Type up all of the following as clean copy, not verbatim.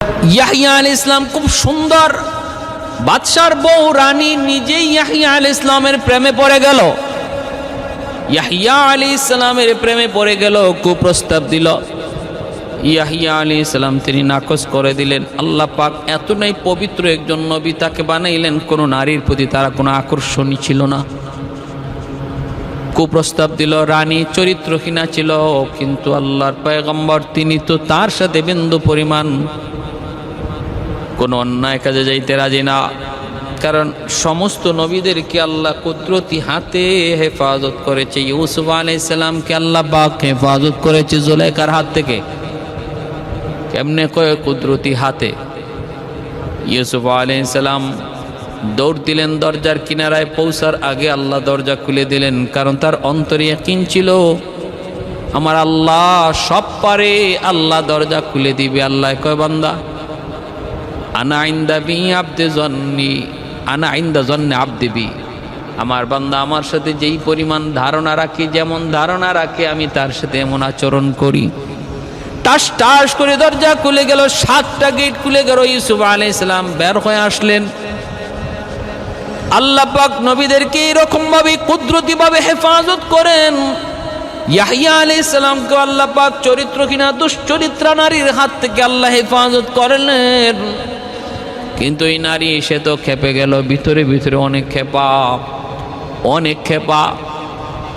ইয়াহিয়া আলাইহিস সালাম খুব সুন্দর, বাদশার বউ রানী নিজেই ইয়াহিয়া আলাইহিস সালামের প্রেমে পড়ে গেল। ইয়াহিয়া আলাইহিস সালামের প্রেমে পড়ে গেল, কুপ্রস্তাব দিল। ইয়াহিয়া আলাইহিস সালাম তিনি নাকচ করে দিলেন। আল্লাহ পাক এতটাই পবিত্র একজন নবী তাকে বানাইলেন, কোনো নারীর প্রতি তার কোনো আকর্ষণই ছিল না। কুপ্রস্তাব দিল, রানী চরিত্রহীনা ছিল, কিন্তু আল্লাহর পয়গম্বর তিনি তো তার সাথে বিন্দু পরিমাণ কোনো অন্যায় কাজে যাইতে রাজি না। কারণ সমস্ত নবীদেরকে আল্লাহ কুদরতি হাতে হেফাজত করেছে। ইউসুফ আলাইহিস সালামকে আল্লাহ পাক হেফাজত করেছে জুলাইখার হাত থেকে। কেমনে কয়? কুদরতি হাতে। ইউসুফ আলাইহিস সালাম দৌড় দিলেন, দরজার কিনারায় পৌঁছার আগে আল্লাহ দরজা খুলে দিলেন, কারণ তার অন্তরে ইয়াকিন ছিল আমার আল্লাহ সব পারে, আল্লাহ দরজা খুলে দিবে। আল্লাহ কয়, বান্দা আনা ইনদা বি আবদি জন্নি, আনা ইনদা জন্নি আবদি বি, আমার বান্দা আমার সাথে যেই পরিমাণ ধারণা রাখে, যেমন ধারণা রাখে আমি তার সাথে এমন আচরণ করি। টাস টাস করে দরজা খুলে গেল, 7টা গেট খুলে গেল। ইউসুফ আলাইহিস সালাম বের হয়ে আসলেন। আল্লাহ পাক নবীদেরকে এরকম ভাবে কুদরতি ভাবে হেফাজত করেন। ইয়াহিয়া আলাইহিস সালামকে আল্লাহ পাক চরিত্রহীনা দুশ্চরিত্রা নারীর হাত থেকে আল্লাহ হেফাজত করলেন, কিন্তু এই নারী সে তো খেপে গেল, ভিতরে ভিতরে অনেক খেপা।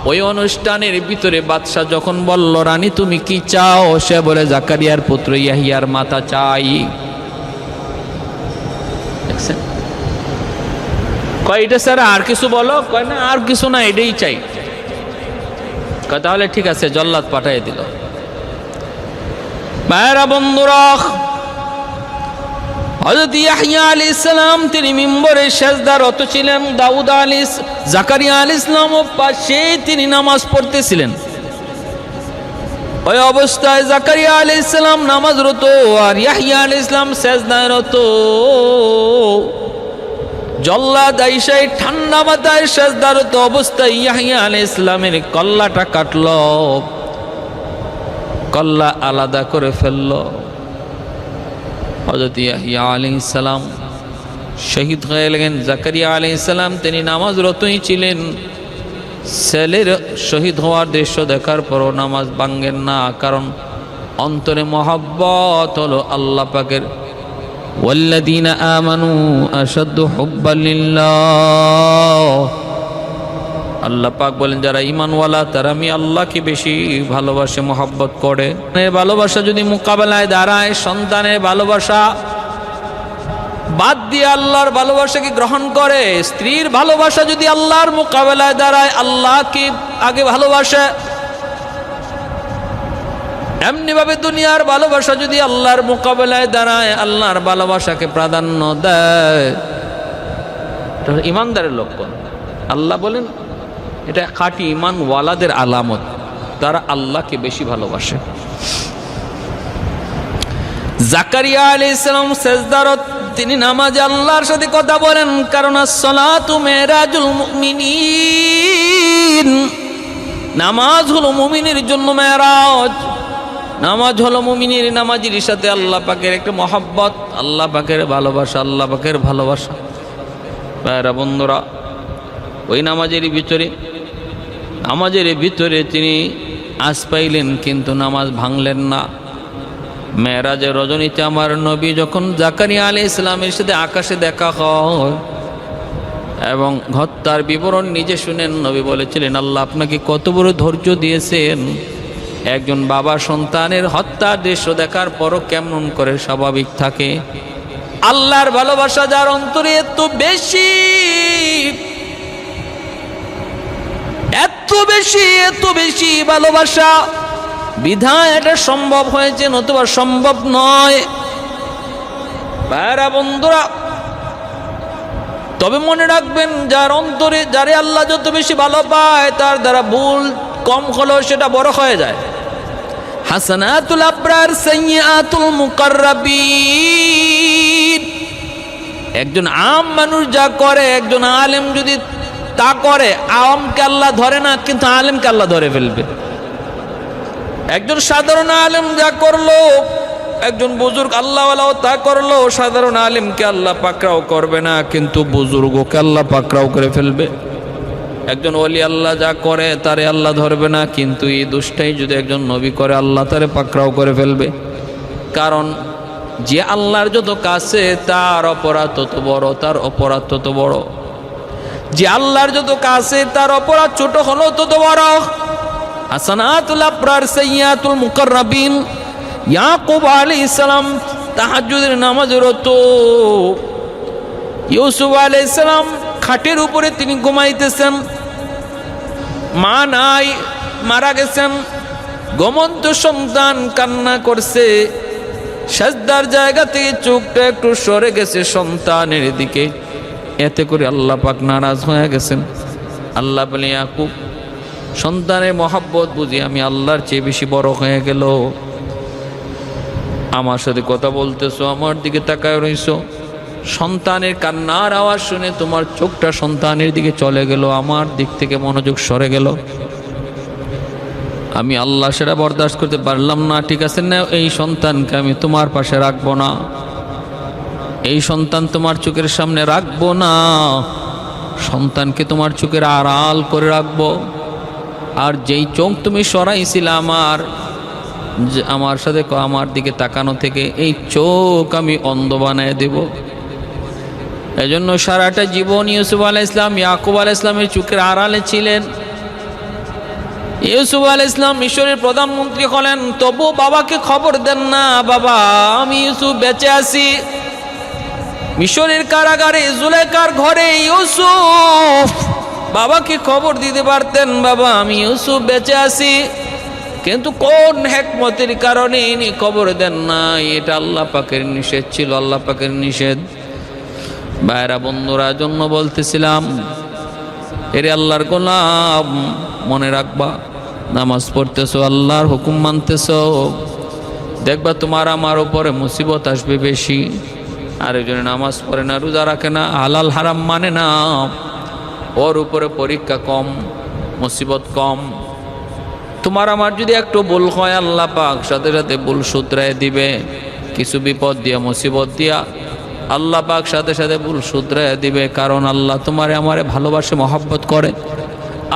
ওই অনুষ্ঠানের ভিতরে বাদশাহ যখন বলল, রানী তুমি কি চাও? সে বলে, জাকারিয়ার পুত্র ইয়াহিয়ার মাথা চাই। দেখছেন? কয় এটা স্যার আর কিছু বলো? কয় না আর কিছু না, এটাই চাই। কয় তাহলে ঠিক আছে, জল্লাদ পাঠিয়ে দিল। ভাইরা বন্ধুরা, হযরত ইয়াহিয়া আলাইহিস সালাম তিনি মিম্বরে সিজদারত ছিলেন। দাউদ আলাইহিস জাকারিয়া আলাইহিস সালামের পাশে তিনি নামাজ পড়তেছিলেন। ওই অবস্থায় জাকারিয়া আলাইহিস সালাম নামাজরত আর ইয়াহিয়া আলাইহিস সালাম সিজদারত। জল্লাদ আইসাই ঠান্ডা মাথায় সিজদারত অবস্থায় ইয়াহিয়া আলাইহিস সালামের কল্লাটা কাটল, কল্লা আলাদা করে ফেলল। হযরত ইয়াহিয়া আলাইহিস সালাম শহীদ হয়ে গেলেন। জাকারিয়া আলাইহিস সালাম তিনি নামাজরতই ছিলেন। ছেলের শহীদ হওয়ার দৃশ্য দেখার পরও নামাজ ভাঙ্গেন না, কারণ অন্তরে মহব্বত হলো আল্লাহ পাকের। ওয়াল্লাযীনা আমানু আশাদ্দু হুব্বান লিল্লাহ, আল্লাহ পাক বলেন যারা ঈমানওয়ালা তারা আমি আল্লাহকে বেশি ভালোবাসে, মহব্বত করে। ভালোবাসা যদি মোকাবেলায় দাঁড়ায়, সন্তানের ভালোবাসা বাদ দিয়ে আল্লাহর ভালোবাসাকে গ্রহণ করে, স্ত্রীর ভালোবাসা যদি আল্লাহর মোকাবেলায় দাঁড়ায়, আল্লাহকে আগে ভালোবাসে, এমনি ভাবে দুনিয়ার ভালোবাসা যদি আল্লাহর মোকাবেলায় দাঁড়ায়, আল্লাহর ভালোবাসাকে প্রাধান্য দেয়, এটা ইমানদারের লক্ষণ। আল্লাহ বলেন এটা খাঁটি ইমান ওয়ালাদের আলামত, তারা আল্লাহকে বেশি ভালোবাসে। জাকারিয়া আলাইহিস সালাম সিজদারত, তিনি নামাজে আল্লাহর সাথে কথা বলেন, কারণ as-সালাতু মিরাজুল মুমিনিন, নামাজ হলো মুমিনের জন্য মেরাজ। নামাজ হলো মুমিনের, নামাজির সাথে আল্লাহ পাকের একটা মহব্বত, আল্লাহ পাকের ভালোবাসা, আল্লাহ পাকের ভালোবাসা। ভাইরা বন্ধুরা, ওই নামাজের ভিতরে তিনি আজ পাইলেন, কিন্তু নামাজ ভাঙলেন না। মেরাজের রজনীতে আমার নবী যখন জাকারিয়া আলাইহিস সালামের সাথে আকাশে দেখা হয় এবং হত্যার বিবরণ নিজে শুনেন, নবী বলেছিলেন আল্লাহ আপনাকে কত বড় ধৈর্য দিয়েছেন। একজন বাবা সন্তানের হত্যার দৃশ্য দেখার পরও কেমন করে স্বাভাবিক থাকে। আল্লাহর ভালোবাসা যার অন্তরে এত বেশি ভালোবাসা, বিধায় এটা সম্ভব হয়েছে, নতুবা সম্ভব নয়। ভাইরা বন্ধুরা, তবে মনে রাখবেন যার অন্তরে যারে আল্লাহ যত বেশি ভালো পায়, তার দ্বারা ভুল কম হলেও সেটা বড় হয়ে যায়। হাসানাতুল আবরার সাইয়্যাতুল মুকাররাবিন, একজন আম মানুষ যা করে, একজন আলেম যদি তা করে, আমকে আল্লাহ ধরে না, কিন্তু আলেমকে আল্লাহ ধরে ফেলবে। একজন সাধারণ আলেম যা করলো, একজন বুজুর্গ আল্লাহওয়ালাও তা করলো, সাধারণ আলেমকে আল্লাহ পাকড়াও করবে না, কিন্তু বুজুর্গকে আল্লাহ পাকড়াও করে ফেলবে। একজন ওলি আল্লাহ যা করে তারে আল্লাহ ধরবে না, কিন্তু এই দুষ্টাই যদি একজন নবী করে আল্লাহ তারে পাকড়াও করে ফেলবে। কারণ যে আল্লাহর যত কাছে তার অপরাধ তত বড়, তার অপরাধ তত বড়। যে আল্লাহর যত কাছে তার অপরাধ ছোট হলো তত বড়। হাসানাতুল আবরার সাইয়্যাতুল মুকাররাবিন। ইয়াকুব আলাইহিস সালাম তাহাজ্জুদের নামাজরত, ইউসুফ আলাইহিস সালাম খাটের উপরে তিনি ঘুমাইতেছেন, মা নাই, মারা গেছেন, ঘুমন্ত সন্তান কান্না করছে, সাজদার জায়গা থেকে চোখটা একটু সরে গেছে সন্তানের দিকে, এতে করে আল্লাহ পাক নারাজ হয়ে গেছেন। আল্লাহ বলে, ইয়াকুব সন্তানের মহব্বত বুঝি আমি আল্লাহর চেয়ে বেশি বড় হয়ে গেল, আমার সাথে কথা বলতেছো, আমার দিকে তাকায় রইছো, সন্তানের কান্নার আওয়াজ শুনে তোমার চোখটা সন্তানের দিকে চলে গেল, আমার দিক থেকে মনোযোগ সরে গেল, আমি আল্লাহ সেটা বরদাস্ত করতে পারলাম না। ঠিক আছে না, এই সন্তানকে আমি তোমার পাশে রাখবো না, এই সন্তান তোমার চোখের সামনে রাখবো না, সন্তানকে তোমার চোখের আড়াল করে রাখবো। আর যেই চোখ তুমি সরাইছিলে আমার সাথে আমার দিকে তাকানো থেকে, এই চোখ আমি অন্ধ বানায় দেব। এজন্য সারাটা জীবন ইউসুফ আলাইহিস সালাম ইয়াকুব আলাইহিস সালামের চোখের আড়ালে ছিলেন। ইউসুফ আলাইহিস সালাম মিশরের প্রধানমন্ত্রী হলেন, তবু বাবাকে খবর দেন না, বাবা আমি ইউসুফ বেঁচে আছি। মিশরের কারাগারে জুলেখার ঘরে ইউসুফ বাবাকে খবর দিতে পারতেন, বাবা আমি ইউসুফ বেঁচে আছি, কিন্তু কোন হিকমতের কারণে ইনি খবর দেন না, এটা আল্লাহ পাকের নিষেধ ছিল, আল্লাহ পাকের নিষেধ। ভাইরা বন্ধুরা, জন্য বলতেছিলাম, এরে আল্লাহর গোলাম মনে রাখবা, নামাজ পড়তেছো, আল্লাহর হুকুম মানতেছো, দেখবা তোমার আমার উপরে মুসিবত আসবে বেশি। আরেকজনে নামাজ পড়ে না, রোজা রাখে না, হালাল হারাম মানে না, ওর উপরে পরীক্ষা কম, মুসিবত কম। তোমার আমার যদি একটু ভুল হয়, আল্লাহ পাক সাথে সাথে ভুল শুধরায় দিবে। কিছু বিপদ দিয়া, মুসিবত দিয়া আল্লাহ পাক সাথে সাথে ভুল শুধরায় দিবে, কারণ আল্লাহ তোমারে আমারে ভালোবাসে, মহব্বত করে।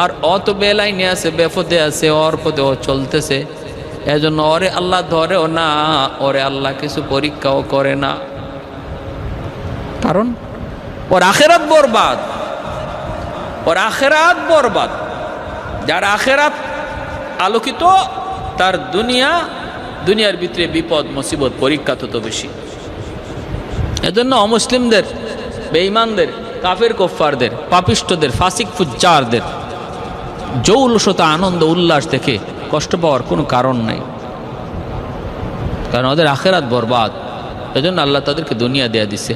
আর অত বেলাইনে আছে, বেপথে আছে, ওর পথে ও চলতেছে, এজন্য ওরে আল্লাহ ধরেও না, ওরে আল্লাহ কিছু পরীক্ষাও করে না, কারণ ওর আখেরাত বরবাদ, ওর আখেরাত বরবাদ। যার আখেরাত আলোকিত, তার দুনিয়ার ভিতরে বিপদ মুসিবত পরীক্ষা তত বেশি। এজন্য অমুসলিমদের, বেঈমানদের, কাফের কুফফারদের, পাপিষ্ঠদের, ফাসিক ফুজ্জারদের জৌলসতা, আনন্দ উল্লাস দেখে কষ্ট পাওয়ার কোনো কারণ নাই, কারণ ওদের আখেরাত বরবাদ। এজন্য আল্লাহ তাদেরকে দুনিয়া দেয়া দিছে।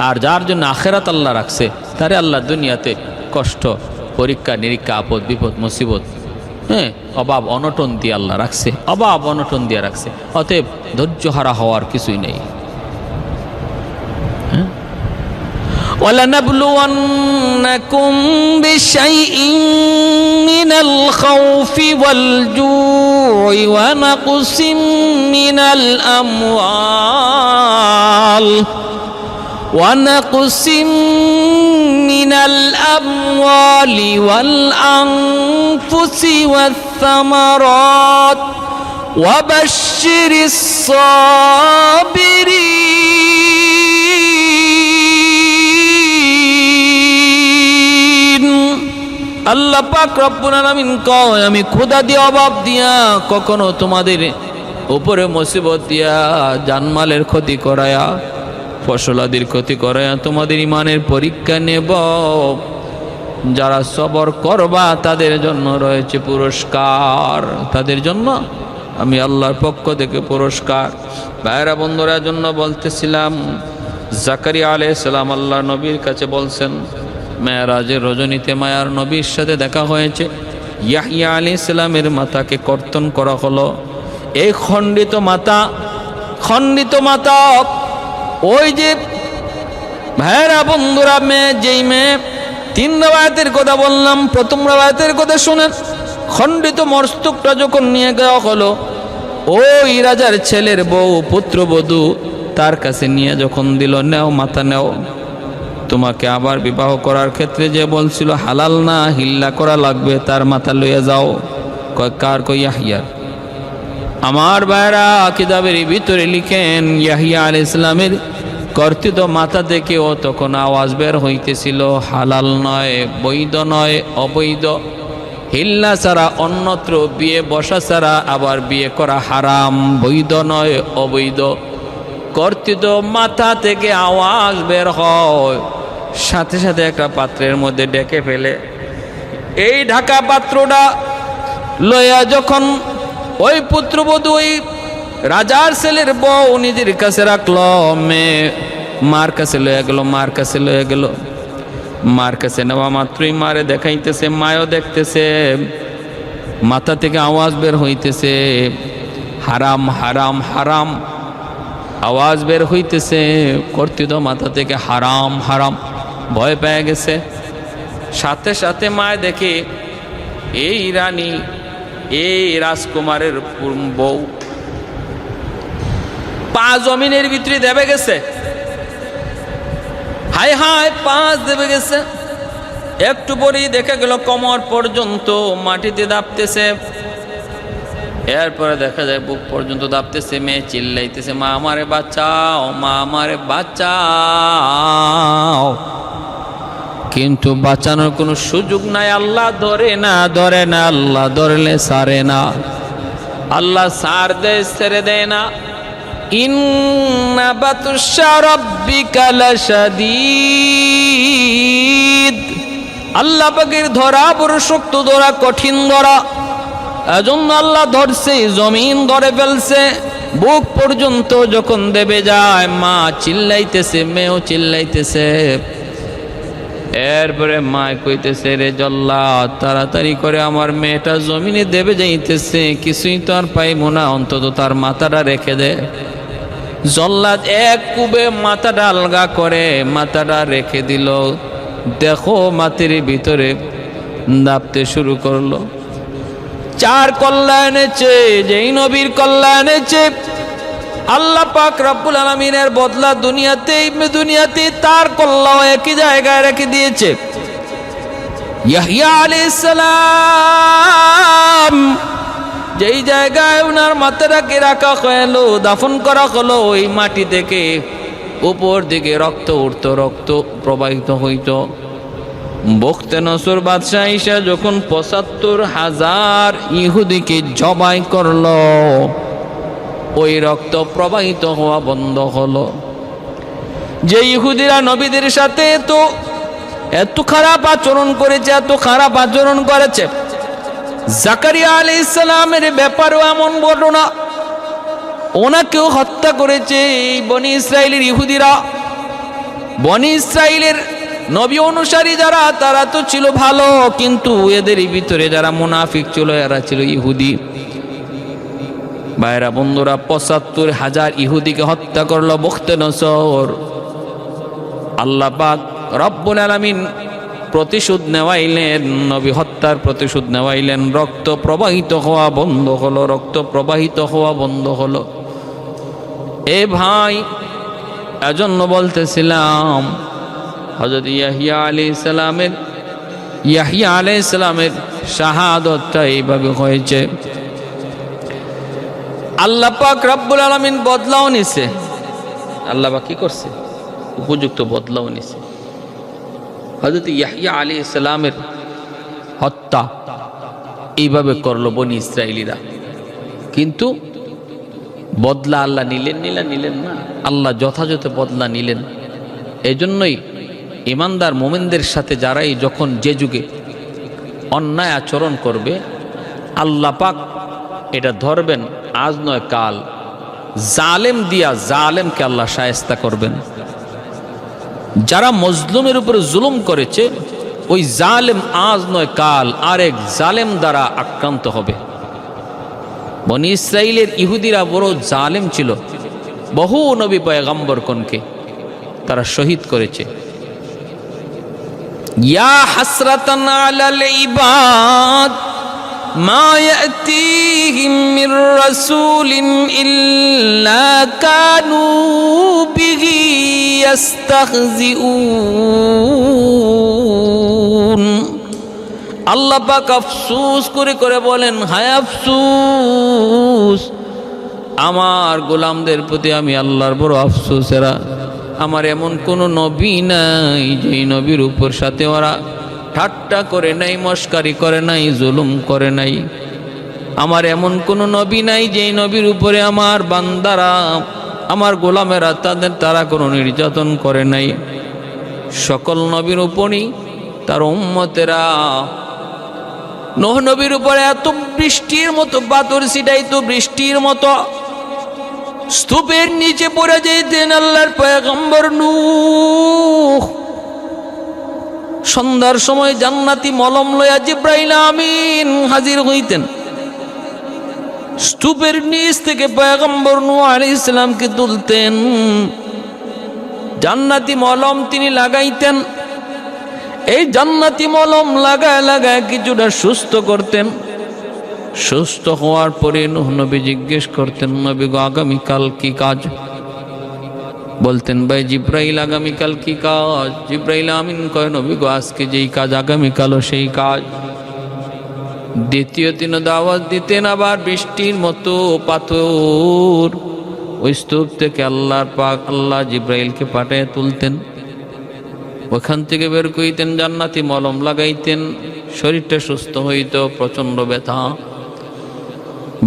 আর যার জন্য আখেরাত আল্লাহ রাখছে, তারে আল্লাহ দুনিয়াতে কষ্ট, পরীক্ষা নিরীক্ষা, আপদ বিপদ মুসিবত, অভাব অনটন দিয়ে আল্লাহ রাখছে, অভাব অনটন দিয়ে রাখছে। অতএব ধৈর্য হারা হওয়ার কিছুই নেই। وَلَنَبْلُوَنَّكُمْ بِشَيْءٍ مِّنَ الْخَوْفِ وَالْجُوعِ وَنَقْصٍ مِّنَ الْأَمْوَالِ وَالْأَنفُسِ وَالثَّمَرَاتِ وَبَشِّرِ الصَّابِرِينَ। আল্লাহ পাক রব্বুল আলামিন কয়, আমি খোদা দিয়ে, অভাব দিয়া, কখনো তোমাদের উপরে মুসিবত দিয়া, জানমালের ক্ষতি করায়া, ফসলাদির ক্ষতি করায়া তোমাদের ইমানের পরীক্ষা নেব। যারা সবর করবা তাদের জন্য রয়েছে পুরস্কার, তাদের জন্য আমি আল্লাহর পক্ষ থেকে পুরস্কার। ভাইরা বন্ধুরা, জন্য বলতেছিলাম, জাকারিয়া আলাইহিস সালাম আল্লাহ নবীর কাছে বলছেন, মেরাজের রজনীতে মায়ার নবীর সাথে দেখা হয়েছে। ইয়াহইয়া আলাইহিস সালামের মাথাকে কর্তন করা হলো। এই খণ্ডিত মাথা, ওই যে ভাইরা বন্ধুরা, যেই মেয়ে 3 রাওয়ায়াতের কথা বললাম, প্রথম রাওয়ায়াতের কথা শুনেন। খণ্ডিত মস্তকটা যখন নিয়ে যাওয়া হলো, ওই রাজার ছেলের বউ পুত্রবধূ তার কাছে নিয়ে যখন দিল, নেও মাথা নেও, তোমাকে আবার বিবাহ করার ক্ষেত্রে যে বলছিল হালাল না হিল্লা করা লাগবে, তার মাথা লইয়া যাও। কয় কার? কই ইয়াহিয়ার। আমার ভাইরা কিতাবের ভিতরে লিখেন ইয়াহিয়া আলাইহিস সালামের কর্তিত মাথা থেকেও তখন আওয়াজ বের হইতেছিল, হালাল নয়, বৈধ নয়, অবৈধ, হিল্লা ছাড়া অন্যত্র বিয়ে বসা ছাড়া আবার বিয়ে করা হারাম, বৈধ নয়, অবৈধ। কর্তিত মাথা থেকে আওয়াজ বের হয়, সাথে সাথে একটা পাত্রের মধ্যে ডেকে ফেলে। এই ঢাকা পাত্রটা লইয়া যখন ওই পুত্রবধূ ওই রাজার ছেলের বউ নিজের কাছে রাখলো, মেয়ে মার কাছে লইয়া গেল, মার কাছে লইয়া গেল। মার কাছে নেওয়া মাত্রই মারে দেখাইতেছে, মায়ও দেখতেছে, মাথা থেকে আওয়াজ বের হইতেছে, হারাম হারাম হারাম আওয়াজ বের হইতেছে, কর্তিত মাথা থেকে হারাম হারাম। ভয় পেয়ে গেছে। সাথে সাথে মায় দেখে এই রানী, এই রাজকুমারের বউ পা জমিনের ভিতরে দেবে গেছে। হায় হায়, পাঁচ দেবে গেছে। একটু পরেই দেখে গেল কোমর পর্যন্ত মাটিতে দাপতেছে। এরপরে দেখা যায় বুক পর্যন্ত দাপতেছে। মেয়ে চিল্লাইতেছে, মা আমারে বাঁচাও, মা আমারে বাঁচাও। কিন্তু বাঁচানোর কোনো সুযোগ নাই। আল্লাহ ধরে না, ধরে না, আল্লাহ ধরলে সারে না, আল্লাহ সার দেয়, ছেড়ে দেয় না। ইন্না বাতুশা রাব্বিকা লাশাদীদ। আল্লাহ পাকের ধরা বড় শক্ত ধরা, কঠিন ধরা। এজন্য আল্লাহ ধরছে, জমিন ধরে ফেলছে। বুক পর্যন্ত যখন দেবে যায়, মা চিল্লাইতেছে, মেয়েও চিল্লাইতেছে। এরপরে মা কইতেছে, রে জল্লাদ, তাড়াতাড়ি করে আমার মেয়েটা জমিনে দেবে যাইতেছে, কিছুই তো আর পাইবো না, অন্তত তার মাথাটা রেখে দে। জল্লাদ এক কুবে মাথাটা আলগা করে মাথাটা রেখে দিল। দেখো মাটির ভিতরে দাপতে শুরু করলো। চার কল্লা এনেছে, যেই নবীর কল্লা এনেছে আল্লাহ পাক রব্বুল আলামিনের বদলা দুনিয়াতে তার কল্লাও একই জায়গায় রেখে দিয়েছে। ইয়াহইয়া আলাইহিস সালাম যেই জায়গায় ওনার মাথাটাকে রাখা হলো, দাফন করা হলো, ওই মাটি থেকে উপর দিকে রক্ত উঠতো, রক্ত প্রবাহিত হইত। বখতে নসর বাদশাহ ঈসা যখন ৭৫,০০০ ইহুদিকে জবাই করলো, ওই রক্ত প্রবাহিত হওয়া বন্ধ হলো। যে ইহুদিরা নবীদের সাথে এত খারাপ আচরণ করেছে, এত খারাপ আচরণ করেছে, জাকারিয়া আলাইহিস সালামের ব্যাপারেও এমন ঘটনা, ওনাকেও হত্যা করেছে এই বনি ইসরাইলের ইহুদিরা। বনি ইসরাইলের নবী অনুসারী যারা, তারা তো ছিল ভালো, কিন্তু এদের ভিতরে যারা মুনাফিক ছিল, এরা ছিল ইহুদি। ভাইরা বন্ধুরা, ৭৫,০০০ ইহুদিকে হত্যা করলো বখতে নসর। আল্লাহ পাক রব্বুল আলামিন প্রতিশোধ নেওয়াইলেন, নবী হত্যার প্রতিশোধ নেওয়াইলেন। রক্ত প্রবাহিত হওয়া বন্ধ হলো, রক্ত প্রবাহিত হওয়া বন্ধ হলো। এ ভাই, এজন্য বলতেছিলাম হযরত ইয়াহইয়া আলাইহিস সালামের শাহাদাতটা এইভাবে হয়েছে। আল্লাহ পাক রব্বুল আলামিন বদলাও নিছে। আল্লাহ পাক কি করছে? উপযুক্ত বদলাও নিছে। হযরত ইয়াহইয়া আলাইহিস সালামের হত্যা এইভাবে করলো বনি ইসরাইলীরা, কিন্তু বদলা আল্লাহ নিলেন না। আল্লাহ যথাযথ বদলা নিলেন। এজন্যই ইমানদার মুমিনদের সাথে যারাই যখন যে যুগে অন্যায় আচরণ করবে, আল্লাহ পাক এটা ধরবেন, আজ নয় কাল। জালেম দিয়া জালেমকে আল্লাহ শায়েস্তা করবেন। যারা মজলুমের উপরে জুলুম করেছে, ওই জালেম আজ নয় কাল আরেক জালেম দ্বারা আক্রান্ত হবে। বনি ইসরাইলের ইহুদিরা বড় জালেম ছিল। বহু নবী পয়গম্বরগণকে তারা শহীদ করেছে। ইয়া হাসরাতান আলাল ইবাদ মা ইয়াতিহিম মির রাসূলিন ইল্লা কানু বিহি ইস্তাহজিউন। আল্লাহ পাক আফসোস করে করে বলেন, হায় আফসোস, আমার গোলামদের প্রতি আমি আল্লাহর বড় আফসোস। এরা আমার এমন কোনো নবী নাই যেই নবীর উপর সাথে ওরা ঠাট্টা করে নাই, মস্কারি করে নাই, জুলুম করে নাই। আমার এমন কোনো নবী নাই যেই নবীর উপরে আমার বান্দারা, আমার গোলামেরা তারা কোনো নির্যাতন করে নাই। সকল নবীর উপরই তার উম্মতেরা নূহ নবীর উপরে এত বৃষ্টির মতো পাথর ছিটাইতো, বৃষ্টির মতো স্তূপের নিচে পড়ে যেতেন আল্লাহর পয়গম্বর নূহ। সন্ধ্যার সময় জান্নাতি মলম লয়া জিব্রাইল আমিন হাজির হইতেন। স্তূপের নিচ থেকে পয়গম্বর নূহ আলাইহিস সালামকে তুলতেন, জান্নাতি মলম তিনি লাগাইতেন। এই জান্নাতি মলম লাগায় লাগায় কিছুটা সুস্থ করতেন। সুস্থ হওয়ার পরে নূহ নবী জিজ্ঞেস করতেন, নবী গো আগামীকাল কি কাজ? বলতেন, ভাই জিব্রাইল আগামীকাল কি কাজ? জিব্রাইল আমিন কয়, নবী গো আজকে যেই কাজ আগামীকালও সেই কাজ। দ্বিতীয় দিন দাওয়াত দিতেন, আবার বৃষ্টির মতো পাথর ওই স্তূপ থেকে আল্লাহর পাক আল্লাহ জিব্রাইলকে পাঠিয়ে তুলতেন। ওখান থেকে বের করিতেন, জান্নাতি মলম লাগাইতেন, শরীরটা সুস্থ হইত। প্রচন্ড ব্যথা।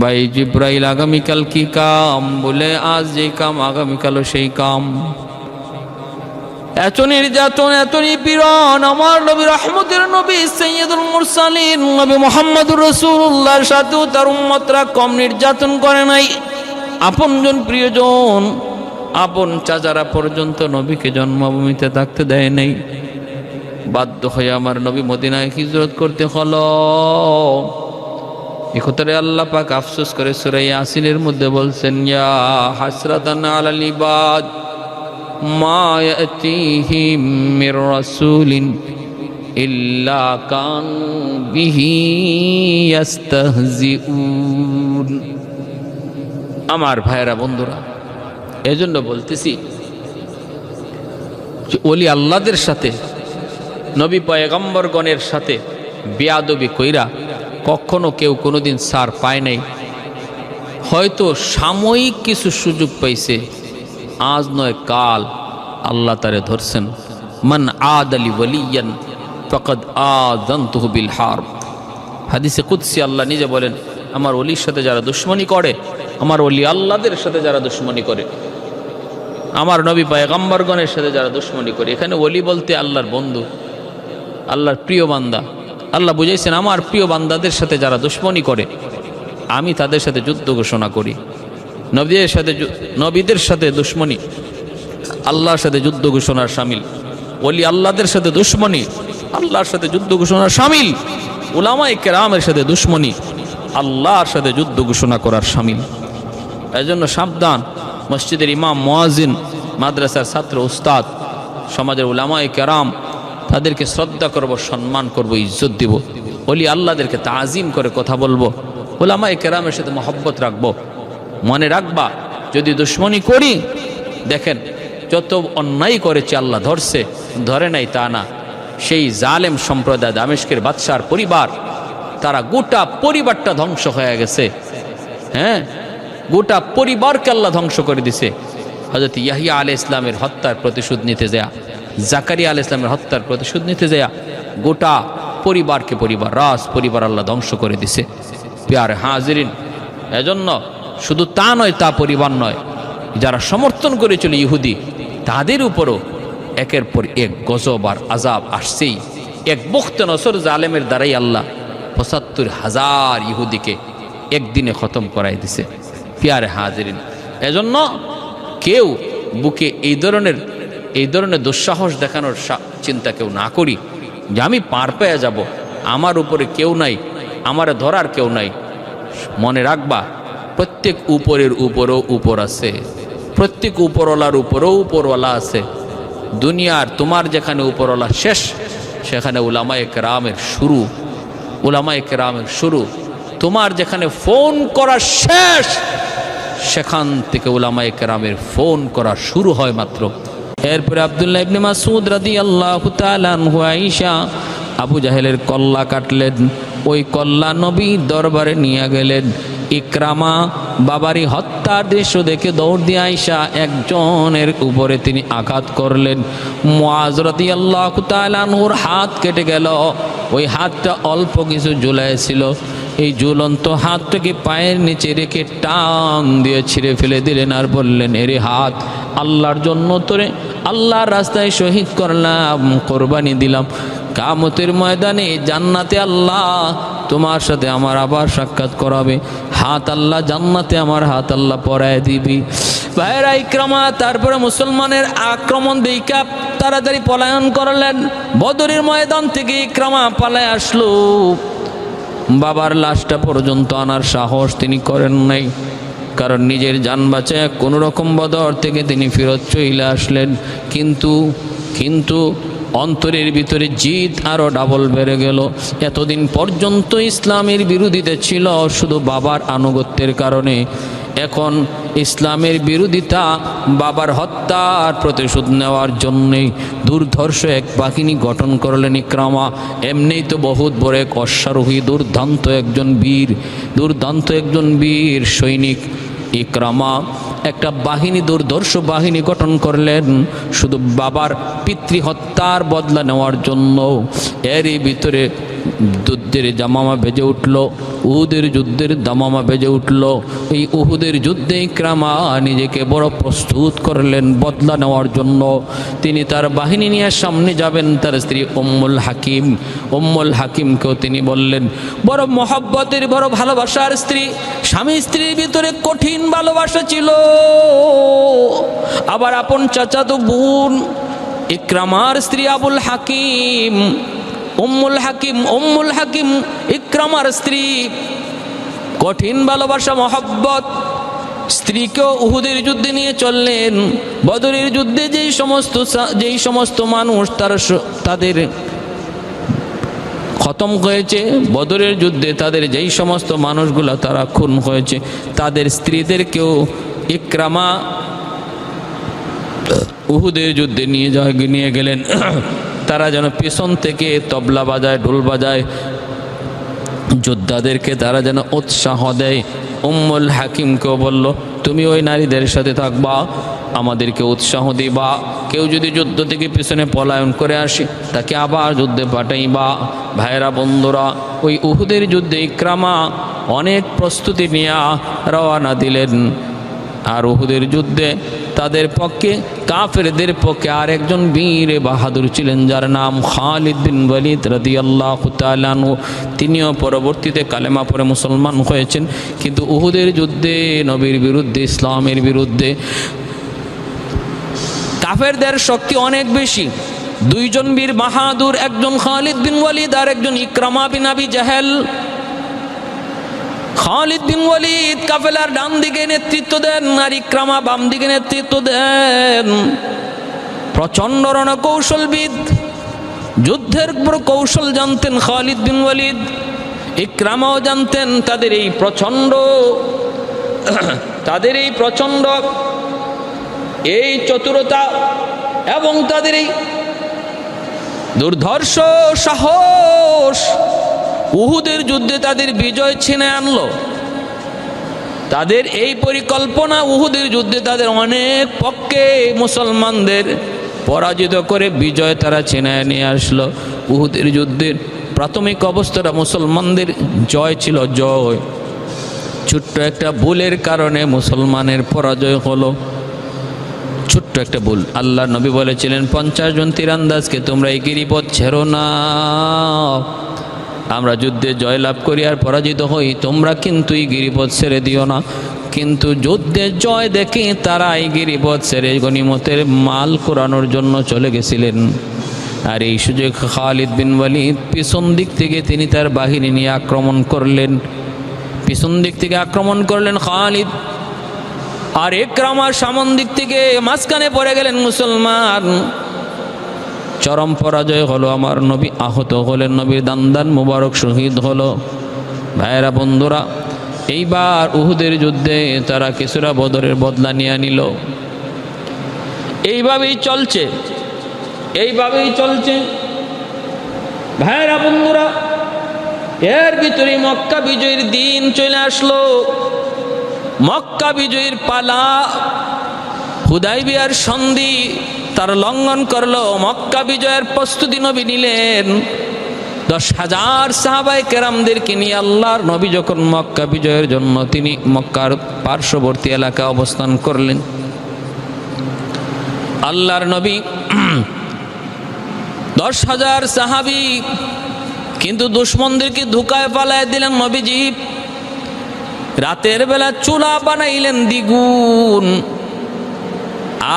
ভাই জিব্রাইল আগামীকাল কি কাম? বলে আজ যেই কাম আগামীকালও সেই কাম। এত নির্যাতন, এত নিপীড়ন আমার নবী, রহমতের নবী, সাইয়্যিদুল মুরসালিন নবী মুহাম্মদুর রাসূলুল্লাহর সাথেও তার উম্মতরা কম নির্যাতন করে নাই। আপনজন, প্রিয়জন, আপন চাচারা পর্যন্ত নবীকে জন্মভূমিতে থাকতে দেয় নাই। বাধ্য হয়ে আমার নবী মদিনায় হিজরত করতে হলো। এ কথারে আল্লাহ পাক আফসোস করে সূরা ইয়াসিনের মধ্যে বলছেন, ইয়া হাসরাতান আলাল ইবাদ মা ইয়াতিহিম মির রাসূলিন ইল্লা কানু বিহি ইস্তাহজিউন। আমার ভাইরা, বন্ধুরা, এজন্য বলতেছি যে ওলি আল্লাহদের সাথে, নবী পয়গম্বরগণের সাথে বেয়াদবি কইরা কখনো কেউ কোনোদিন সার পায় নাই। হয়তো সাময়িক কিছু সুযোগ পাইছে, আজ নয় কাল আল্লাহ তারে ধরছেন। মান আদালি ওয়ালিয়ান ফাকাদ আযানতুহু বিল হারব। হাদিসে কুদসি আল্লাহ নিজে বলেন, আমার ওলির সাথে যারা দুশমনী করে, আমার ওলি আল্লাহদের সাথে যারা দুশমনী করে, আমার নবী পয়গম্বরগণের সাথে যারা দুশমনী করে, এখানে ওলি বলতে আল্লাহর বন্ধু, আল্লাহর প্রিয় বান্দা। আল্লাহ বুঝাইছেন, আমার প্রিয় বান্দাদের সাথে যারা দুশমনী করে আমি তাদের সাথে যুদ্ধ ঘোষণা করি। নবীদের সাথে দুশমনী আল্লাহর সাথে যুদ্ধ ঘোষণার শামিল। ওলি আল্লাহদের সাথে দুশমনী আল্লাহর সাথে যুদ্ধ ঘোষণার শামিল। উলামায়ে কেরামের সাথে দুশমনী আল্লাহর সাথে যুদ্ধ ঘোষণা করার শামিল। এজন্য সাবধান। মসজিদের ইমাম, মুয়াজ্জিন, মাদ্রাসার ছাত্র, উস্তাদ, সমাজের উলামায়ে কেরাম, তাদেরকে শ্রদ্ধা করব, সম্মান করব, ইজ্জত দিব। ওলি আল্লাহদেরকে তাজিম করে কথা বলবো। উলামায়ে কেরামের সাথে মহব্বত রাখবো। মনে রাখবা, যদি দুশমনী করি, দেখেন যত অন্যায় করেছে আল্লাহ ধরছে, ধরে নাই তা না। সেই জালেম সম্প্রদায় দামেস্কের বাদশার পরিবার, তারা গোটা পরিবারটা ধ্বংস হয়ে গেছে। হ্যাঁ, গোটা পরিবারকে আল্লাহ ধ্বংস করে দিছে। হযরত ইয়াহইয়া আলাইহিস সালামের হত্যার প্রতিশোধ নিতে যায়, জাকারিয়া আলাইহিস সালামের হত্যার প্রতিশোধ নিতে যায়, গোটা পরিবারকে, রাজ পরিবার আল্লাহ ধ্বংস করে দিছে। প্রিয় হাজিরিন, এজন্য শুধু তা নয়, তা পরিবার নয়, যারা সমর্থন করেছিল ইহুদি, তাদের উপরও একের পর এক গজব আর আযাব আসছেই। এক বখতে নসর জালেমের দ্বারাই আল্লাহ ৭৫,০০০ ইহুদিকে একদিনে খতম করাই দিছে। প্রিয় হাজিরিন, এজন্য কেউ বুকে এই ধরনের দুঃসাহস দেখানোর চিন্তা কেউ না করি যে আমি পার পেয়ে যাব, আমার উপরে কেউ নাই, আমারে ধরার কেউ নাই। মনে রাখবা, প্রত্যেক উপরের উপরও উপর আছে, প্রত্যেক উপরওয়ালার উপরেও উপরওয়ালা আছে। দুনিয়ার তোমার যেখানে উপরওয়ালা শেষ, সেখানে উলামায়ে কেরামের শুরু। উলামায়ে কেরামের শুরু। তোমার যেখানে ফোন করা শেষ সেখান থেকে উলামায়ে কেরামের ফোন করা শুরু হয় মাত্র। এরপরে আব্দুল্লাহ ইবনে মাসউদ রাদিয়াল্লাহু তাআলা আনহু আয়েশা আবু জাহেলের কল্লা কাটলেন, ওই কল্লা নবী দরবারে নিয়ে গেলেন। ইকরামা বাবারি হত্যার দৃশ্য দেখে দৌড় দিয়ে আয়েশা একজনের উপরে তিনি আঘাত করলেন। মুআজ রাদিয়াল্লাহু তাআলা আনহুর হাত কেটে গেল, ওই হাতটা অল্প কিছু ঝুলাইছিল, এই ঝুলন্ত হাতটাকে পায়ের নিচে রেখে টান দিয়ে ছিঁড়ে ফেলে দিলেন আর বললেন, এরে হাত, আল্লাহর জন্য তোরে আল্লাহর রাস্তায় শহীদ করলাম, কোরবানি দিলাম, কিয়ামতের ময়দানে জান্নাতে আল্লাহ তোমার সাথে আমার আবার সাক্ষাৎ করাবে, হাত আল্লাহ জান্নাতে আমার হাত আল্লাহ পরায় দিবি। ভাইরা, ইকরামা তারপরে মুসলমানের আক্রমণ দেখা তাড়াতাড়ি পলায়ন করলেন। বদরের ময়দান থেকে ইকরামা পালায় আসলো, বাবার লাশটা পর্যন্ত আনার সাহস তিনি করেন নাই, কারণ নিজের জান বাঁচায় কোনো রকম বদর থেকে তিনি ফেরত চলে আসলেন। কিন্তু অন্তরের ভিতরে জিদ আরও ডাবল বেড়ে গেল। এতদিন পর্যন্ত ইসলামের বিরোধিতা ছিল শুধু বাবার আনুগত্যের কারণে, এখন ইসলামের বিরোধিতা বাবার হত্যার প্রতিশোধ নেওয়ার জন্যেই দুর্ধর্ষ এক বাহিনী গঠন করলেন ইকরামা। এমনিই তো বহুত বড় এক অশ্বারোহী, দুর্দান্ত একজন বীর সৈনিক। ইকরামা একটা বাহিনী, দুর্ধর্ষ বাহিনী গঠন করলেন শুধু বাবার পিতৃহত্যার বদলা নেওয়ার জন্য। এরই ভিতরে যুদ্ধের জামামা বেজে উঠল, উহুদের যুদ্ধের দামামা বেজে উঠল। এই উহুদের যুদ্ধে ইকরামা নিজেকে বড় প্রস্তুত করলেন বদলা নেওয়ার জন্য। তিনি তার বাহিনী নিয়ে সামনে যাবেন। তার স্ত্রী উম্মুল হাকিমকেও তিনি বললেন, বড় মহব্বতের, বড় ভালোবাসার স্ত্রী, স্বামী স্ত্রীর ভিতরে কঠিন ভালোবাসা ছিল। আবার আপন চাচাতো বোন ইকরামার স্ত্রী উম্মুল হাকিম ইকরামার স্ত্রী, কঠিন ভালোবাসা মহব্বত। স্ত্রীকেও উহুদের যুদ্ধে নিয়ে চললেন। বদরের যুদ্ধে যেই সমস্ত মানুষ তাদের খতম হয়েছে, বদরের যুদ্ধে তাদের যেই সমস্ত মানুষগুলো তারা খুন হয়েছে, তাদের স্ত্রীদেরকেও ইকরামা উহুদের যুদ্ধে নিয়ে গেলেন। তারা যেন পেছন থেকে তবলা বাজায়, ঢোল বাজায়, যোদ্ধাদেরকে তারা যেন উৎসাহ দেয়। উম্মুল হাকিমকেও বলল, তুমি ওই নারীদের সাথে থাকবা, আমাদেরকে উৎসাহ দিবা। কেউ যদি যুদ্ধ থেকে পিছনে পলায়ন করে আসে তাকে আবার যুদ্ধে পাঠাইবা। ভাইরা বন্ধুরা, ওই উহুদের যুদ্ধে ইকরামা অনেক প্রস্তুতি নিয়ে রওনা দিলেন। আর উহুদের যুদ্ধে তাদের পক্ষে, কাফেরদের পক্ষে আরেকজন বীর বাহাদুর ছিলেন, যার নাম খালিদ বিন ওয়ালিদ রাদিয়াল্লাহু তাআলা আনহু। তিনিও পরবর্তীতে কালেমা পড়ে মুসলমান হয়েছেন। কিন্তু উহুদের যুদ্ধে নবীর বিরুদ্ধে, ইসলামের বিরুদ্ধে কাফেরদের শক্তি অনেক বেশি। দুইজন বীর বাহাদুর, একজন খালিদ বিন ওয়ালিদ আর একজন ইকরামা বিন আবি জাহেল। খালিদ বিন ওয়ালিদ কাফেলার ডান দিকে নেতৃত্ব দেন আর ইকরামা বাম দিকে নেতৃত্ব দেন। প্রচণ্ড রণকৌশলবিদ, যুদ্ধের কৌশল জানতেন খালিদ বিন ওয়ালিদ। ইকরামাও জানতেন তাদের এই প্রচণ্ড এই চতুরতা এবং তাদের এই দুর্ধর্ষ সাহস উহুদের যুদ্ধে তাদের বিজয় ছিনে আনলো। তাদের এই পরিকল্পনা উহুদের যুদ্ধে তাদের অনেক পক্ষে মুসলমানদের পরাজিত করে বিজয় তারা ছিনায় নিয়ে আসলো। উহুদের যুদ্ধের প্রাথমিক অবস্থাটা মুসলমানদের জয় ছিল, জয়। ছোট্ট একটা ভুলের কারণে মুসলমানের পরাজয় হলো। ছোট্ট একটা ভুল। আল্লাহ নবী বলেছিলেন, 50 জন তীরন্দাজকে তোমরা এই গিরিপথ ছেড়ো না। আমরা যুদ্ধে জয়লাভ করি আর পরাজিত হই, তোমরা কিন্তু এই গিরিপথ ছেড়ে দিও না। কিন্তু যুদ্ধে জয় দেখে তারা এই গিরিপথ ছেড়ে গনিমতের মাল কুড়ানোর জন্য চলে গেছিলেন। আর এই সুযোগ খালিদ বিন ওয়ালিদ পিছন দিক থেকে তিনি তার বাহিনী নিয়ে আক্রমণ করলেন খালিদ। আর ইকরামার সামন দিক থেকে মাঝখানে পড়ে গেলেন মুসলমান। চরম পরাজয় হলো। আমার নবী আহত হলেন, নবীর দান্দান মুবারক শহীদ হলো। ভাইয়েরা বন্ধুরা, এইবার উহুদের যুদ্ধে তারা কিছুটা বদরের বদলা নিয়ে নিল। এইভাবেই চলছে, এইভাবেই চলছে। ভাইয়েরা বন্ধুরা, এর ভিতরে মক্কা বিজয়ের দিন চলে আসলো। মক্কা বিজয়ের পালা, হুদাইবিয়ার সন্ধি তার লঙ্ঘন করলো। মক্কা বিজয়ের প্রস্তুতি নবী নিলেন। 10,000 সাহাবায়ে কেরামদেরকে নিয়ে আল্লাহর নবী যখন মক্কা বিজয়ের জন্য তিনি মক্কার পার্শ্ববর্তী এলাকা অবস্থান করলেন, আল্লাহর নবী 10,000 সাহাবী কিন্তু দুশমনদেরকে ধোঁকায় পালায় দিলেন। নবীজি রাতের বেলা চুলা বানাইলেন দ্বিগুণ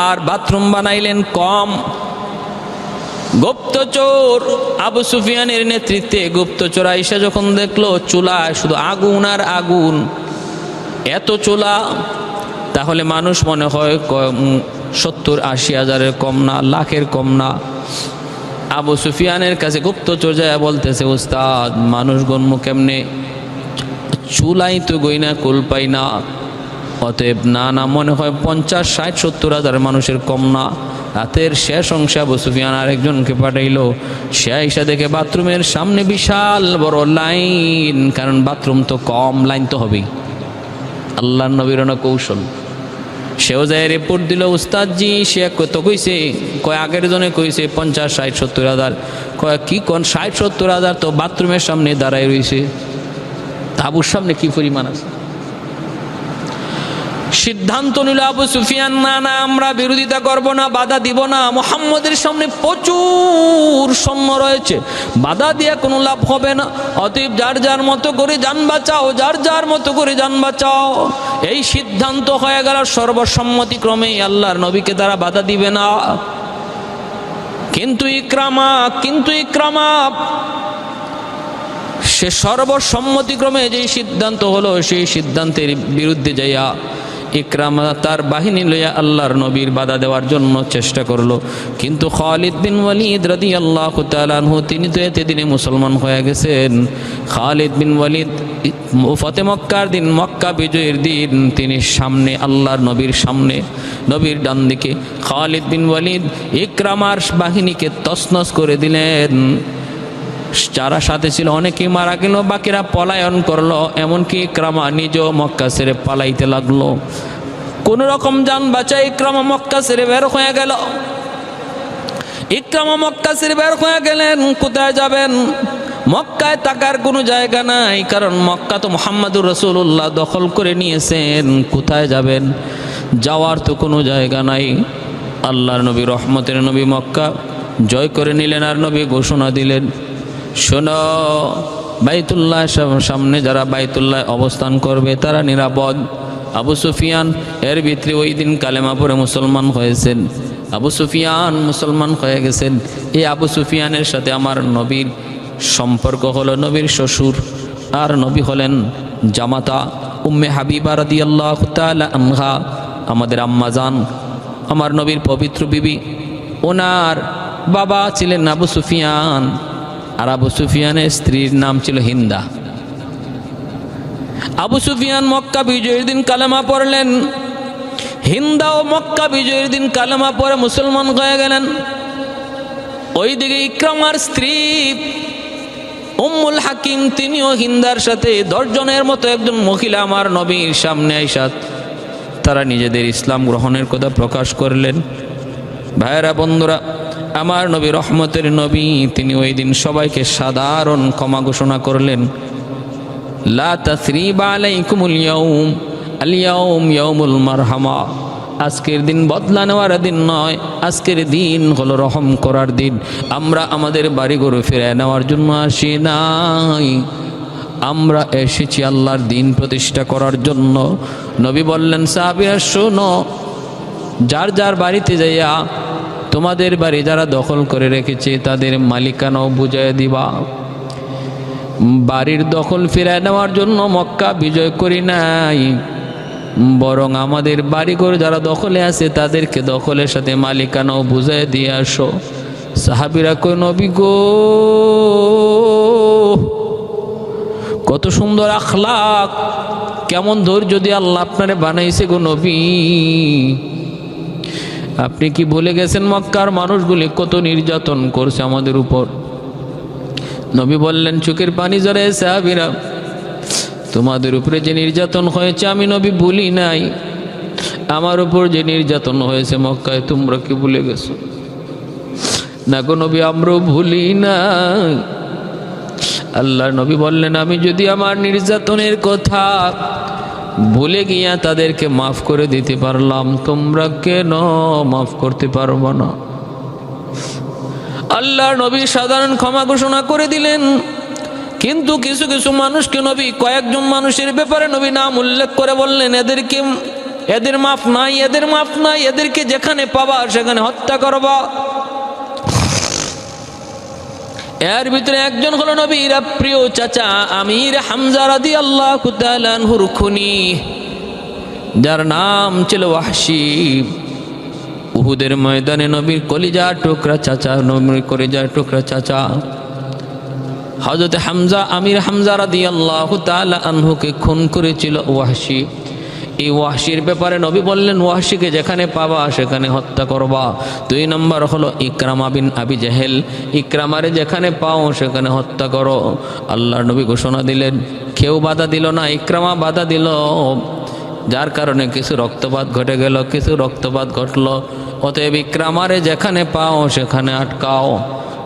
আর বাথরুম বানাইলেন কম। গুপ্তচর আবু সুফিয়ানের নেতৃত্বে গুপ্তচর আইসা যখন দেখলো চুলায় শুধু আগুন আর আগুন, এত চুলা, তাহলে মানুষ মনে হয় 70-80 হাজারের কম না, লাখের কম না। আবু সুফিয়ানের কাছে গুপ্তচর যায় বলতেছে, উস্তাদ মানুষ গণ্য কেমনে, চুলাই তো গইনা কুল পাই না, অতএব না না মনে হয় 50-60-70 হাজার মানুষের কম না। রাতের শেষ অংশে আবু সুফিয়ান আরেকজনকে পাঠাইলো। সে আইসা দেখে বাথরুমের সামনে বিশাল বড় লাইন, কারণ বাথরুম তো কম, লাইন তো হবেই। আল্লাহ নবীর কৌশল। সেও যায় রিপোর্ট দিল, উস্তাদজি সে কত কইছে, কয় আগের জনে কইছে 50-60-70 হাজার। কয় কি কোন 60-70 হাজার তো বাথরুমের সামনে দাঁড়ায় রয়েছে, তাবুর সামনে কি পরিমাণ আছে। সিদ্ধান্ত নিল আবু সুফিয়ান, না না আমরা বিরোধিতা করব না, বাধা দিব না। মুহাম্মদের সামনে প্রচুর সৈন্য রয়েছে, বাধা দিয়ে কোনো লাভ হবে না। অতএব যার যার মতো করে যান বাঁচাও, যার যার মতো করে যান বাঁচাও। এই সিদ্ধান্ত হয়ে গেল সর্বসম্মতিক্রমে, আল্লাহর নবীকে তারা বাধা দিবে না। কিন্তু ইকরামা সে সর্বসম্মতিক্রমে যে সিদ্ধান্ত হলো, সেই সিদ্ধান্তের বিরুদ্ধে যাইয়া ইকরামা তার বাহিনী লইয়া আল্লাহর নবীর বাধা দেওয়ার জন্য চেষ্টা করলো। কিন্তু খালিদ বিন ওয়ালিদ রাদিয়াল্লাহু তাআলা আনহু তিনি তো এতে দিনে মুসলমান হয়ে গেছেন। খালিদ বিন ওয়ালিদ ফতে মক্কার দিন, মক্কা বিজয়ের দিন তিনি সামনে, আল্লাহর নবীর সামনে, নবীর ডান দিকে খালিদ বিন ওয়ালিদ ইকরামার বাহিনীকে তছনছ করে দিলেন। যারা সাথে ছিল অনেকেই মারা গেল, বাকিরা পলায়ন করলো। এমনকি ইকরামা নিজেও মক্কা ছেড়ে পালাইতে লাগলো। কোন রকম যান বাঁচায় ইকরামা মক্কা ছেড়ে বের হয়ে গেল। ইকরামা মক্কা ছেড়ে বের হয়ে গেলেন। কোথায় যাবেন? মক্কায় থাকার কোনো জায়গা নাই, কারণ মক্কা তো মুহাম্মাদুর রাসূলুল্লাহ দখল করে নিয়েছেন। কোথায় যাবেন? যাওয়ার তো কোনো জায়গা নাই। আল্লাহর নবী রহমতের নবী মক্কা জয় করে নিলেন, আর নবী ঘোষণা দিলেন, শোনো বাইতুল্লাহ সামনে যারা বাইতুল্লাহ অবস্থান করবে তারা নিরাপদ। আবু সুফিয়ান এর ভিতরে ওই দিন কালেমা পড়ে মুসলমান হয়েছেন। আবু সুফিয়ান মুসলমান হয়ে গেছেন। এই আবু সুফিয়ানের সাথে আমার নবীর সম্পর্ক হলো নবীর শ্বশুর, আর নবী হলেন জামাতা উম্মে হাবিবা রাদিয়াল্লাহু তাআলা আনহা, আমাদের আম্মা জান, আমার নবীর পবিত্র বিবি। ওনার বাবা ছিলেন আবু সুফিয়ান, আর আবু সুফিয়ানের স্ত্রীর নাম ছিল হিন্দা। আবু সুফিয়ান মক্কা বিজয়ের দিন কালেমা পড়লেন। হিন্দাও মক্কা বিজয়ের দিন কালেমা পড়ে মুসলমান হয়ে গেলেন। ওইদিকে ইকরামার স্ত্রী উম্মুল হাকিম তিনিও হিন্দার সাথে 10 জনের মতো একজন মহিলা আমার নবীর সামনে আইসা তারা নিজেদের ইসলাম গ্রহণের কথা প্রকাশ করলেন। ভাইয়েরা বন্ধুরা, আমার নবী রহমতের নবী তিনি ওই দিন সবাইকে সাধারণ ক্ষমা ঘোষণা করলেন। লা তাসরিবা আলাইকুমুল ইয়াউম, আল ইয়াউম ইয়াউমুল মারহামা। আজকের দিন বদলা নেওয়ার দিন নয়, আজকের দিন হলো রহম করার দিন। আমরা আমাদের বাড়িঘর ফিরে নেওয়ার জন্য আসি নাই, আমরা এসেছি আল্লাহর দিন প্রতিষ্ঠা করার জন্য। নবী বললেন, সাহাবীরা শোনো, যার যার বাড়িতে যাইয়া তোমাদের বাড়ি যারা দখল করে রেখেছে তাদের মালিকানাও বুঝাইয়া দিবা। বাড়ির দখল ফিরে নেওয়ার জন্য মক্কা বিজয় করি নাই, বরং আমাদের বাড়িঘর যারা দখলে আছে তাদেরকে দখলের সাথে মালিকানাও বুঝাই দিয়ে আসো। সাহাবীরা কই, নবী গো, কত সুন্দর আখলাক, কেমন ধৈর্য দিয়ে আল্লাহ আপনারে বানাইছে গো নবী। আপনি কি ভুলে গেছেন মক্কার মানুষগুলি কত নির্যাতন করছে আমাদের উপর? নবী বললেন, চোখের পানি ঝরে সাহাবীরা, তোমাদের উপরে যে নির্যাতন হয়েছে আমি নবী ভুলি নাই। আমার উপর যে নির্যাতন হয়েছে মক্কায়, তোমরা কি ভুলে গেছো? না গো নবী, আমরাও ভুলি নাই। আল্লাহ নবী বললেন, আমি যদি আমার নির্যাতনের কথা ভুলে গিয়া তাদেরকে মাফ করে দিতে পারলাম, তোমরা কেন মাফ করতে পারবো না? আল্লাহ নবী সাধারণ ক্ষমা ঘোষণা করে দিলেন, কিন্তু কিছু কিছু মানুষকে নবী, কয়েকজন মানুষের ব্যাপারে নবী নাম উল্লেখ করে বললেন, এদের মাফ নাই, এদের মাফ নাই, এদেরকে যেখানে পাবা সেখানে হত্যা করবা। এর ভিতরে একজন হলো নবীর প্রিয় চাচা আমির হামজা রাদিয়াল্লাহু তাআলা আনহুর খুনি, যার নাম ছিল ওয়াহশী। উহুদের ময়দানে নবীর কলিজা টুকরা চাচা, নবীর কলিজা টুকরা চাচা হযরত হামজা, আমির হামজা রাদিয়াল্লাহু তাআলা আনহুকে খুন করেছিল ওয়াহশী। এই ওয়াহশীর ব্যাপারে নবী বললেন, ওয়াহশীকে যেখানে পাবা সেখানে হত্যা করবা। 2 নম্বর হলো ইকরামা বিন আবি জেহেল, ইকরামারে যেখানে পাও সেখানে হত্যা করো। আল্লাহর নবী ঘোষণা দিলেন, কেউ বাধা দিল না, ইকরামা বাধা দিল, যার কারণে কিছু রক্তপাত ঘটে গেল, কিছু রক্তপাত ঘটলো। অতএব ইকরামারে যেখানে পাও সেখানে আটকাও।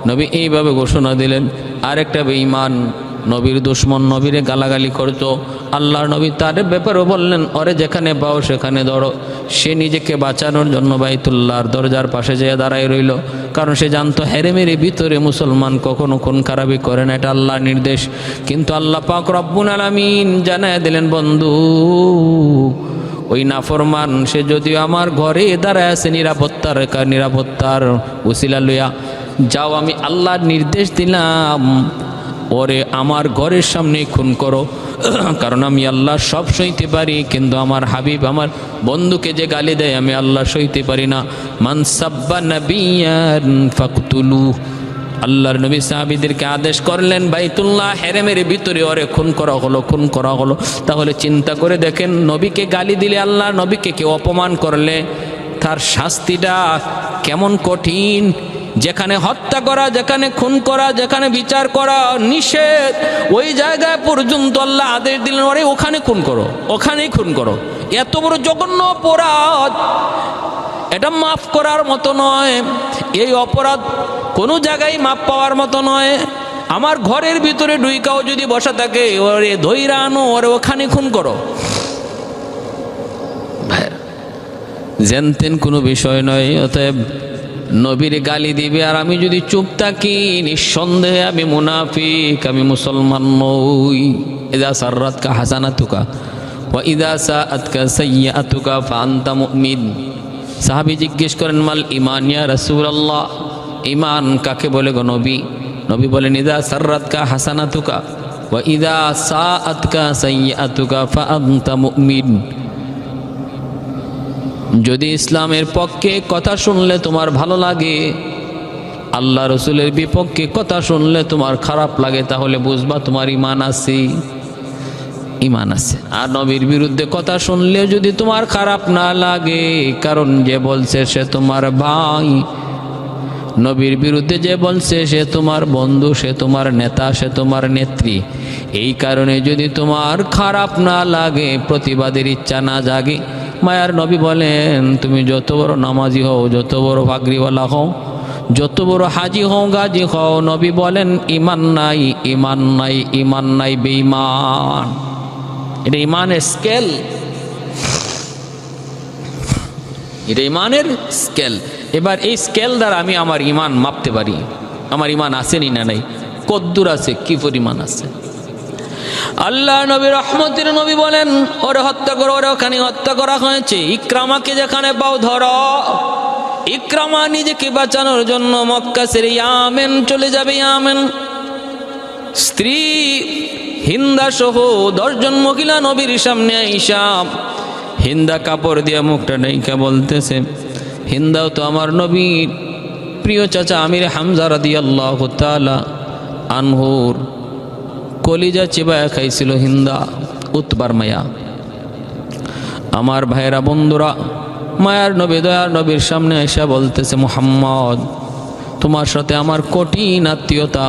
নবী এইভাবে ঘোষণা দিলেন। আরেকটা বেঈমান নবীর দুশ্মন, নবীরে গালাগালি করতো, আল্লাহর নবী তার ব্যাপারেও বললেন, ওরে যেখানে পাও সেখানে ধরো। সে নিজেকে বাঁচানোর জন্য বাইতুল্লাহর দরজার পাশে যেয়ে দাঁড়ায় রইল, কারণ সে জানতো হেরেমের ভিতরে মুসলমান কখনো খুন খারাপি করে না, এটা আল্লাহর নির্দেশ। কিন্তু আল্লাহ পাক রব্বুল আলামিন জানায় দিলেন, বন্ধু ওই নাফরমান সে যদিও আমার ঘরে দাঁড়ায় আছে নিরাপত্তার উসিলা লইয়া, যাও আমি আল্লাহর নির্দেশ দিলাম ওরে আমার ঘরের সামনে খুন করো, কারণ আমি আল্লাহ সব সইতে পারি, কিন্তু আমার হাবিব আমার বন্ধুকে যে গালি দেয় আমি আল্লাহ সইতে পারি না। মান সাব্বা নাবিয়ান ফাকতুলু, আল্লাহর নবী সাহাবীদেরকে আদেশ করলেন, বাইতুল্লাহ হেরেমের ভিতরে ওরে খুন করা হলো। তাহলে চিন্তা করে দেখেন, নবীকে গালি দিলে, আল্লাহর নবীকে কেউ অপমান করলে তার শাস্তিটা কেমন কঠিন। যেখানে হত্যা করা, যেখানে খুন করা, যেখানে বিচার করা নিষেধ, ওই জায়গায় পর্যন্ত আল্লাহ আদেশ দিলেন, ওরে ওখানে খুন করো, ওখানেই খুন করো। এত বড় জঘন্য অপরাধ, এটা মাফ করার মতো নয়। এই অপরাধ কোনো জায়গায় মাফ পাওয়ার মতো নয়। আমার ঘরের ভিতরে ডুইকাও যদি বসা থাকে, ওরে ধইরা আনো, ওরে ওখানে খুন করো। জানতেন কোনো বিষয় নয়। অতএব নবীর গালি দিবে আর আমি যদি চুপ থাকি, নিঃসন্দেহে আমি মুনাফিক, আমি মুসলমান নই। ইযা সাররাতকা হাসানাতুকা ওয়া ইযা সাআতকা সাইয়্যাতুকা ফাআনতা মুমিন। সাহাবী জিজ্ঞেস করেন, মাল ঈমান ইয়া রাসূলুল্লাহ, ঈমান কাকে বলে গো নবী? নবী বলেন, ইযা সাররাতকা হাসানাতুকা ওয়া ইযা সাআতকা সাইয়্যাতুকা ফাআনতা মুমিন। যদি ইসলামের পক্ষে কথা শুনলে তোমার ভালো লাগে, আল্লাহ রসুলের বিপক্ষে কথা শুনলে তোমার খারাপ লাগে, তাহলে বুঝবা তোমার ঈমান আছে। আর নবীর বিরুদ্ধে কথা শুনলে যদি তোমার খারাপ না লাগে, কারণ যে বলছে সে তোমার ভাই, নবীর বিরুদ্ধে যে বলছে সে তোমার বন্ধু, সে তোমার নেতা, সে তোমার নেত্রী, এই কারণে যদি তোমার খারাপ না লাগে, প্রতিবাদের ইচ্ছা না জাগে, মায়ার নবী বলেন, তুমি যত বড় নামাজি হও, যত বড় পাগড়িওয়ালা হও, যত বড় হাজি হও, গাজী হও, নবী বলেন ঈমান নাই, ঈমান নাই, ঈমান নাই, বেঈমান। এটা ঈমানের স্কেল, এটা ঈমানের স্কেল। এবার এই স্কেল দ্বারা আমি আমার ঈমান মাপতে পারি, আমার ঈমান আছে না নাই, কদ্দুর আছে, কি পরিমাণ আছে। আল্লাহ নবী রহমতের নবী বলেন, ওরে হত্যা করো, ওরে ওখানে হত্যা করা হয়েছে। ইকরামাকে যেখানে পাও ধরো। ইকরামা নিজেকে বাঁচানোর জন্য মক্কা ছেড়ে ইয়ামেন চলে যাবে। ইয়ামেন স্ত্রী হিন্দা সহ 10 জন মহিলা নবীর সামনে আইসা হিন্দা কাপড় দিয়ে মুখটা ঢেকে বলতেছে, হিন্দাও তো আমার নবীর প্রিয় চাচা আমির হামজা রাদিয়াল্লাহু তাআলা আনহুর কলিজা চিবায়া খাইছিল হিন্দা, উতবার মায়া। আমার ভাইরা বন্ধুরা, মায়ার নবী দয়ার নবীর সামনে এসে বলতেছে, মুহাম্মদ তোমার সাথে আমার কঠিন আত্মীয়তা,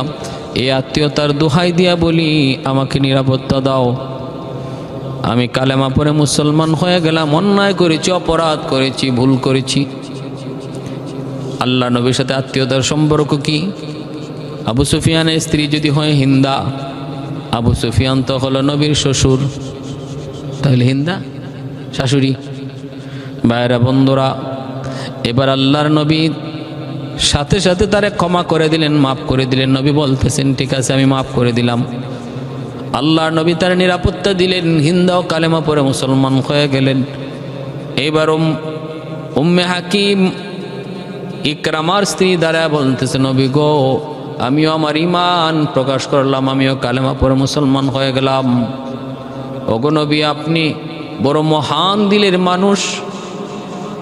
এই আত্মীয়তার দোহাই দিয়া বলি আমাকে নিরাপত্তা দাও। আমি কালেমা পড়ে মুসলমান হয়ে গেলাম, অন্যায় করেছি, অপরাধ করেছি, ভুল করেছি। আল্লাহ নবীর সাথে আত্মীয়তার সম্পর্ক কি? আবু সুফিয়ানের স্ত্রী যদি হয় হিন্দা, আবু সুফিয়ান তো হলো নবীর শ্বশুর, তাহলে হিন্দা শাশুড়ি। ভাইরা বন্ধুরা, এবার আল্লাহর নবী সাথে সাথে তারে ক্ষমা করে দিলেন, মাফ করে দিলেন। নবী বলতেছেন ঠিক আছে আমি মাফ করে দিলাম। আল্লাহর নবী তার নিরাপত্তা দিলেন, হিন্দাও কালেমা পড়ে মুসলমান হয়ে গেলেন। এবার উম্মে হাকিম ইকরামার স্ত্রী দ্বারা বলতেছে, নবী গো আমিও আমার ঈমান প্রকাশ করলাম, আমিও কালেমা পড়ে মুসলমান হয়ে গেলাম। ওগো নবী আপনি বড় মহান দিলের মানুষ,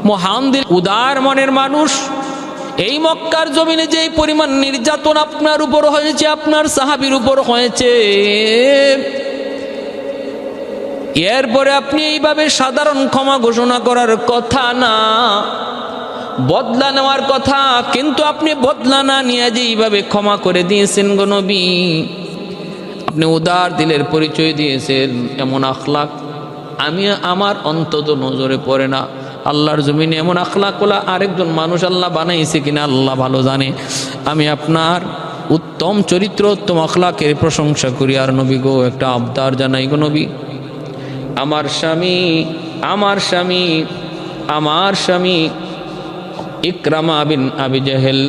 মহান দিল উদার মনের মানুষ। এই মক্কার জমিনে যে পরিমাণ নির্যাতন আপনার উপর হয়েছে, আপনার সাহাবীর উপর হয়েছে, এরপরে আপনি এইভাবে সাধারণ ক্ষমা ঘোষণা করার কথা না, বদলা নেওয়ার কথা, কিন্তু আপনি বদলা না নিয়ে যে এইভাবে ক্ষমা করে দিয়েছেন গো নবী, আপনি উদার দিলের পরিচয় দিয়েছেন। এমন আখলাক আমি আমার অন্তত নজরে পড়ে না। আল্লাহর জমিনে এমন আখলাকওয়ালা আরেকজন মানুষ আল্লাহ বানাইছে কিনা আল্লাহ ভালো জানে। আমি আপনার উত্তম চরিত্র, উত্তম আখলাকের প্রশংসা করি। আর নবী গো একটা আবদার জানাই গো নবী, আমার স্বামী ইকরামা বিন আবি জাহেল,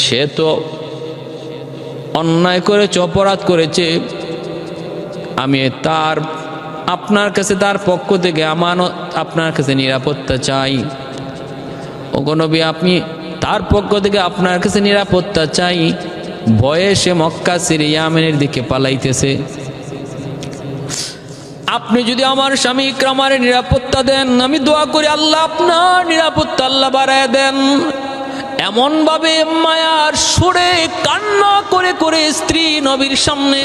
সে তো অন্যায় করেছে, অপরাধ করেছে। আমি আপনার কাছে তার পক্ষ থেকে আমানত, আপনার কাছে নিরাপত্তা চাই। ওগো নবী আপনি তার পক্ষ থেকে আপনার কাছে নিরাপত্তা চাই। ভয়ে সে মক্কা ছেড়ে ইয়ামেনের দিকে পালাইতেছে। আপনি যদি আমার স্বামী ইকরামার নিরাপত্তা দেন, আমি দোয়া করি আল্লাহ আপনার নিরাপত্তা আল্লাহ বাড়ায় দেন। এমন ভাবে মায়ার সুরে কান্না করে করে স্ত্রী নবীর সামনে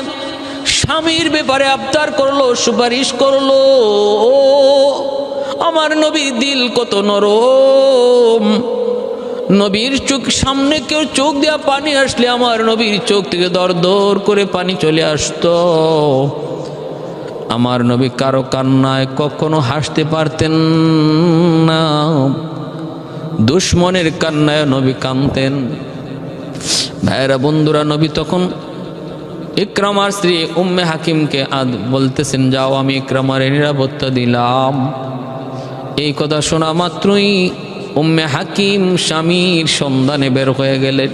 স্বামীর ব্যাপারে আবদার করলো, সুপারিশ করলো। আমার নবীর দিল কত নরম। নবীর চোখ সামনে কেউ চোখ দিয়া পানি আসলে আমার নবীর চোখ থেকে দর দর করে পানি চলে আসতো। আমার নবী কারো কান্নায় কখনো হাসতে পারতেন না, দুশ্মনের কান্নায় নবী কাঁদতেন। ভাইরা বন্ধুরা, নবী তখন ইকরামার স্ত্রী উম্মে হাকিমকে বলতেছেন, যাও আমি ইকরামার নিরাপত্তা দিলাম। এই কথা শোনা মাত্রই উম্মে হাকিম স্বামীর সন্ধানে বের হয়ে গেলেন।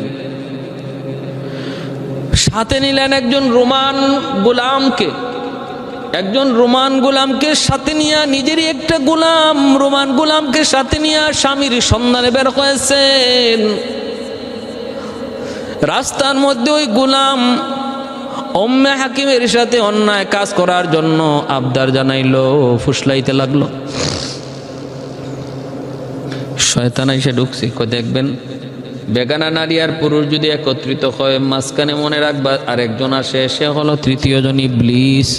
সাথে নিলেন একজন রোমান গোলামকে সাথে নিয়ে, নিজেরই একটা রোমান গোলামকে সাথে নিয়ে স্বামীর সন্ধানে বের হয়েছেন। রাস্তার মধ্যে ওই গোলাম উম্মে হাকিমের সাথে অন্যায় কাজ করার জন্য আবদার জানাইলো, ফুসলাইতে লাগলো। শয়তান এসে ঢুকছে। দেখবেন বেগানা নারী আর পুরুষ যদি একত্রিত হয়, মাঝখানে মনে রাখবা আরেকজন আসে, সে হলো তৃতীয় জন ইবলিস।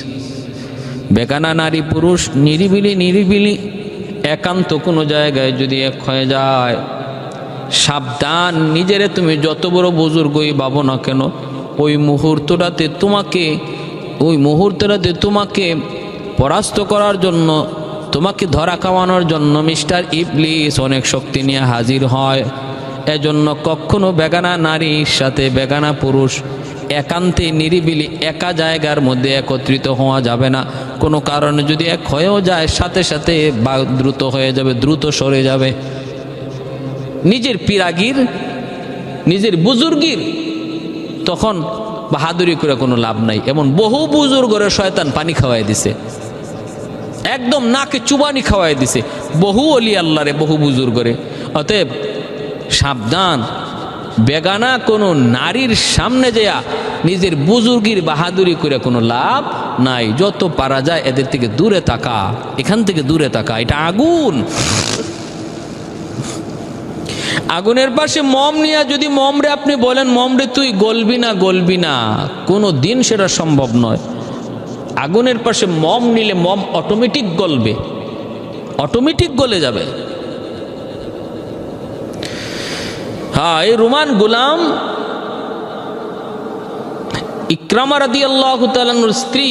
বেগানা নারী পুরুষ নিরিবিলি একান্ত কোনো জায়গায় যদি এক হয়ে যায়, সাবধান। নিজেরে তুমি যত বড় বুজুর্গই ভাবো না কেন, ওই মুহূর্তটাতে তোমাকে পরাস্ত করার জন্য, তোমাকে ধরা খাওয়ানোর জন্য মিস্টার ইবলিস অনেক শক্তি নিয়ে হাজির হয়। এজন্য কখনো বেগানা নারীর সাথে বেগানা পুরুষ একান্তে নিরিবিলি একা জায়গার মধ্যে একত্রিত হওয়া যাবে না। কোনো কারণে যদি এক হয়েও যায়, সাথে সাথে দ্রুত হয়ে যাবে, দ্রুত সরে যাবে। নিজের পিরাগির, নিজের বুজুর্গির তখন বাহাদুরি করে কোনো লাভ নাই। এমন বহু বুজুর্গরে শয়তান পানি খাওয়াই দিছে, একদম নাকে চুবানি খাওয়াই দিছে বহু অলি আল্লাহরে, বহু বুজুর্গরে। অতএব সাবধান, বেগানা কোনো নারীর সামনে যেয়া নিজের বুজুর্গির বাহাদুরি করে কোনো লাভ নাই। যত পারা যায় এদের থেকে দূরে থাকা, এখান থেকে দূরে থাকা। এটা আগুন। আগুনের পাশে মম নিয়ে যদি মমরে আপনি বলেন মমরে তুই গলবি না, কোনো দিন সেটা সম্ভব নয়। আগুনের পাশে মম নিলে মম অটোমেটিক গলবে, অটোমেটিক গলে যাবে। হ্যাঁ, এই রোমান গোলাম ইকরামা রাদিয়াল্লাহু তাআলার স্ত্রী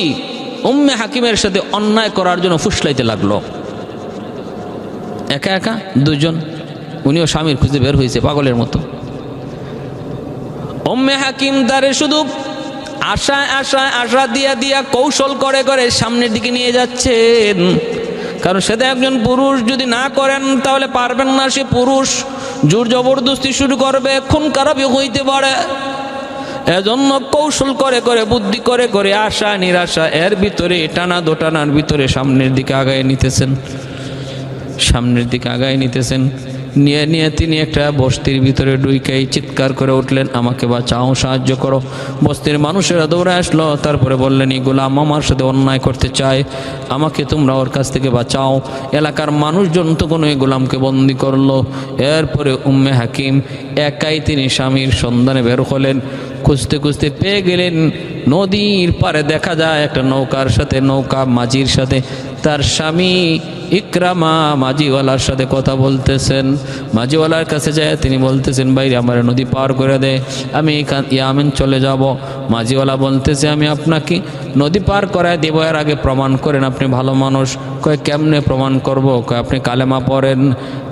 উম্মে হাকিমের সাথে অন্যায় করার জন্য ফুসলাইতে লাগলো। একা একা দুজন, উনিও স্বামীর খুঁজে বের হয়েছে পাগলের মতো। উম্মে হাকিম তারে শুধু আশা দিয়া কৌশল করে সামনের দিকে নিয়ে যাচ্ছেন। কারণ সেটা একজন পুরুষ, যদি না করেন তাহলে পারবেন না। সে পুরুষ জোর জবরদস্তি শুরু করবে, খুন খারাপি হইতে পারে। এজন্য কৌশল করে বুদ্ধি করে আশা নিরাশা এর ভিতরে টানা দোটানার ভিতরে সামনের দিকে আগায় নিতেছেন। নিয়ে তিনি একটা বস্তির ভিতরে ঢুকেই চিৎকার করে উঠলেন, আমাকে বাঁচাও, সাহায্য করো। বস্তির মানুষেরা দৌড়ে আসলো, তারপরে বললেন, এই গোলাম আমার সাথে অন্যায় করতে চায়, আমাকে তোমরা ওর কাছ থেকে বাঁচাও। এলাকার মানুষজন তো কোনো এই গোলামকে বন্দি করলো। এরপরে উম্মে হাকিম একাই তিনি স্বামীর সন্ধানে বের হলেন। খুঁজতে পেয়ে গেলেন নদীর পারে। দেখা যায় একটা নৌকা মাঝির সাথে তার স্বামী ইকরামা মাঝিওয়ালার সাথে কথা বলতেছেন। মাঝিওয়ালার কাছে যায় তিনি বলতেছেন, ভাই আমার নদী পার করে দে, আমি ইয়ামেন চলে যাব। মাঝিওয়ালা বলতেছে, আমি আপনাকে নদী পার করায় দেব, এর আগে প্রমাণ করেন আপনি ভালো মানুষ। কয় কেমনে প্রমাণ করব? কয় আপনি কালেমা পড়েন।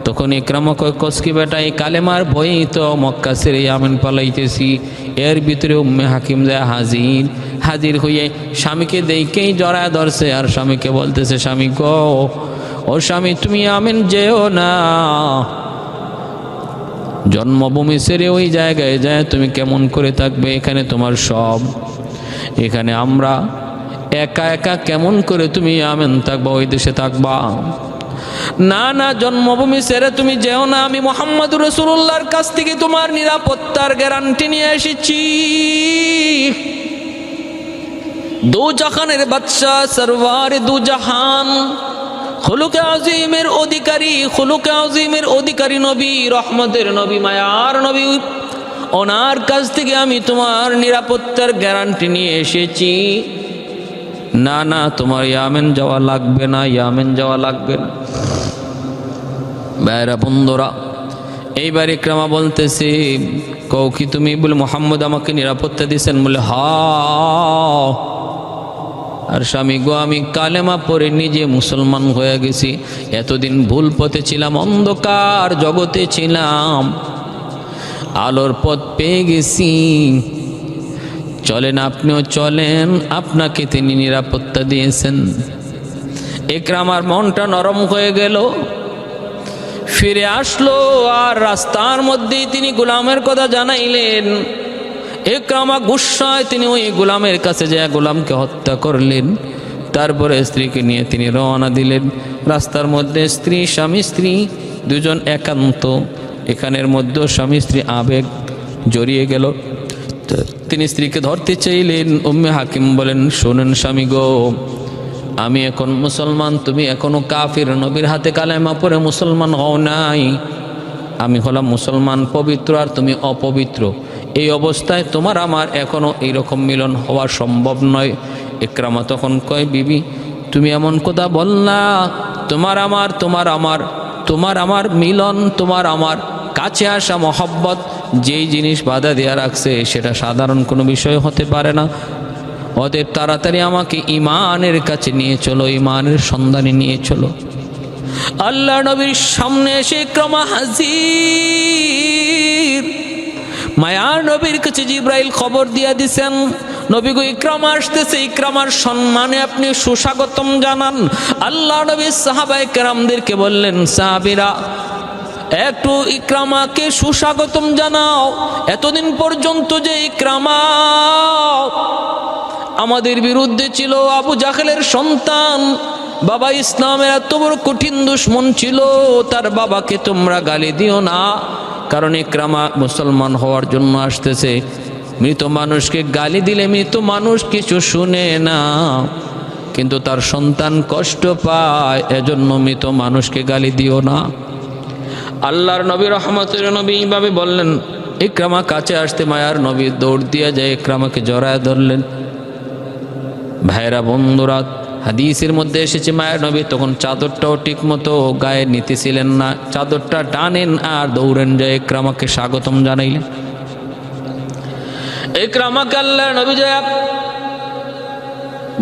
তখন ইকরামা কয়, কসকি বেটা, এই কালেমার বই তো মক্কা ছেড়ে ইয়ামেন পালাইতেছি। এর ভিতরে উম্মে হাকিম যায় হাজির হইয়ে স্বামীকে দেখেই জড়ায় ধরছে, আর স্বামীকে বলতেছে, স্বামী গো, ও স্বামী তুমি ইয়ামেন যেও না, জন্মভূমি ছেড়ে ওই জায়গায় যায় তুমি কেমন করে থাকবে? এখানে তোমার সব, এখানে আমরা একা কেমন করে তুমি ইয়ামেন থাকবা, ওই দেশে থাকবা? না, জন্মভূমি ছেড়ে তুমি যেও না, আমি মুহাম্মদুর রাসূলুল্লাহর কাছ থেকে তোমার নিরাপত্তার গ্যারান্টি নিয়ে এসেছি। দু জাহানের বাদশা, সরওয়ার দু জাহান, খুলুকে আজিমের অধিকারী নবী, রহমতের নবী, মায়ার নবী, ওনার কাছ থেকে আমি তোমার নিরাপত্তার গ্যারান্টি নিয়ে এসেছি। না, তোমার ইয়ামেন যাওয়া লাগবে না। ভাইরা বন্ধুরা, এইবার ইকরামা বলতেছি, কও কি তুমি? বলে মুহাম্মদ আমাকে নিরাপত্তা দিয়েছেন। বলে হ্যাঁ। আর স্বামী গো, আমি কালেমা পড়ে নিজে মুসলমান হয়ে গেছি। এতদিন ভুল পথে ছিলাম, অন্ধকার জগতে ছিলাম, আলোর পথ পেয়ে গেছি। চলেন, আপনিও চলেন, আপনাকে তিনি নিরাপত্তা দিয়েছেন। ইকরামার মনটা নরম হয়ে গেল, ফিরে আসলো, আর রাস্তার মধ্যেই তিনি গোলামের কথা জানাইলেন। ইকরামা গুসায় তিনি ওই গোলামের কাছে যায় গোলামকে হত্যা করলেন। তারপরে স্ত্রীকে নিয়ে তিনি রওনা দিলেন। রাস্তার মধ্যে স্বামী স্ত্রী দুজন একান্ত, এখানের মধ্যে স্বামী স্ত্রী আবেগ জড়িয়ে গেল। তিনি স্ত্রীকে ধরতে চাইলেন। উম্মে হাকিম বলেন, শোনেন স্বামী গো, আমি এখন মুসলমান, তুমি এখনো কাফির, নবীর হাতে কালেমা পড়ে মুসলমান হও নাই। আমি হলাম মুসলমান পবিত্র, আর তুমি অপবিত্র। এই অবস্থায় তোমার আমার এখনো এইরকম মিলন হওয়া সম্ভব নয়। ইকরামা তখন কয়, বিবি তুমি এমন কথা বললা, তোমার আমার মিলন, তোমার আমার কাছে আসা মহব্বত, যেই জিনিস বাধা দেওয়া রাখছে সেটা সাধারণ কোনো বিষয় হতে পারে না। অতএব তাড়াতাড়ি আমাকে ইমানের কাছে নিয়ে চলো, ইমানের সন্ধানে নিয়ে চলো। আল্লাহ নবীর সামনে এসে ইকরামা হাজির। মায়ার নবীর কাছে জিবরাইল খবর দিয়া দিছেন, নবী গো ইকরামা আসতেছে, ইকরামার সম্মানে আপনি সুস্বাগতম জানান। আল্লাহ নবী সাহাবায়ে কেরামদেরকে বললেন, সাহাবীরা একটু ইকরামাকে সুস্বাগতম জানাও। এতদিন পর্যন্ত যে ইকরামা আমাদের বিরুদ্ধে ছিল, আবু জাহেলের সন্তান, বাবা ইসলামের এত বড় কঠিন দুশমন ছিল, তার বাবাকে তোমরা গালি দিও না, কারণ ইকরামা মুসলমান হওয়ার জন্য আসতেছে। মৃত মানুষকে গালি দিলে মৃত মানুষ কিছু শুনে না, কিন্তু তার সন্তান কষ্ট পায়, এজন্য মৃত মানুষকে গালি দিও না। আল্লাহর নবী রহমতের নবী এইভাবে বললেন। ইকরামা কাছে আসতে মায়ার নবী দৌড় দিয়ে যায় ইকরামাকে জড়ায় ধরলেন। ভাইরা বন্ধুরা, হাদিসের মধ্যে এসেছে মায়ের নবী তখন চাদরটাও ঠিক মতো গায়ে নিতেছিলেন না, চাদরটা টানেন আর দৌড়েন যায় ইকরামাকে স্বাগতম জানাইলেন। ইকরামাকে আল্লাহর নবী যায়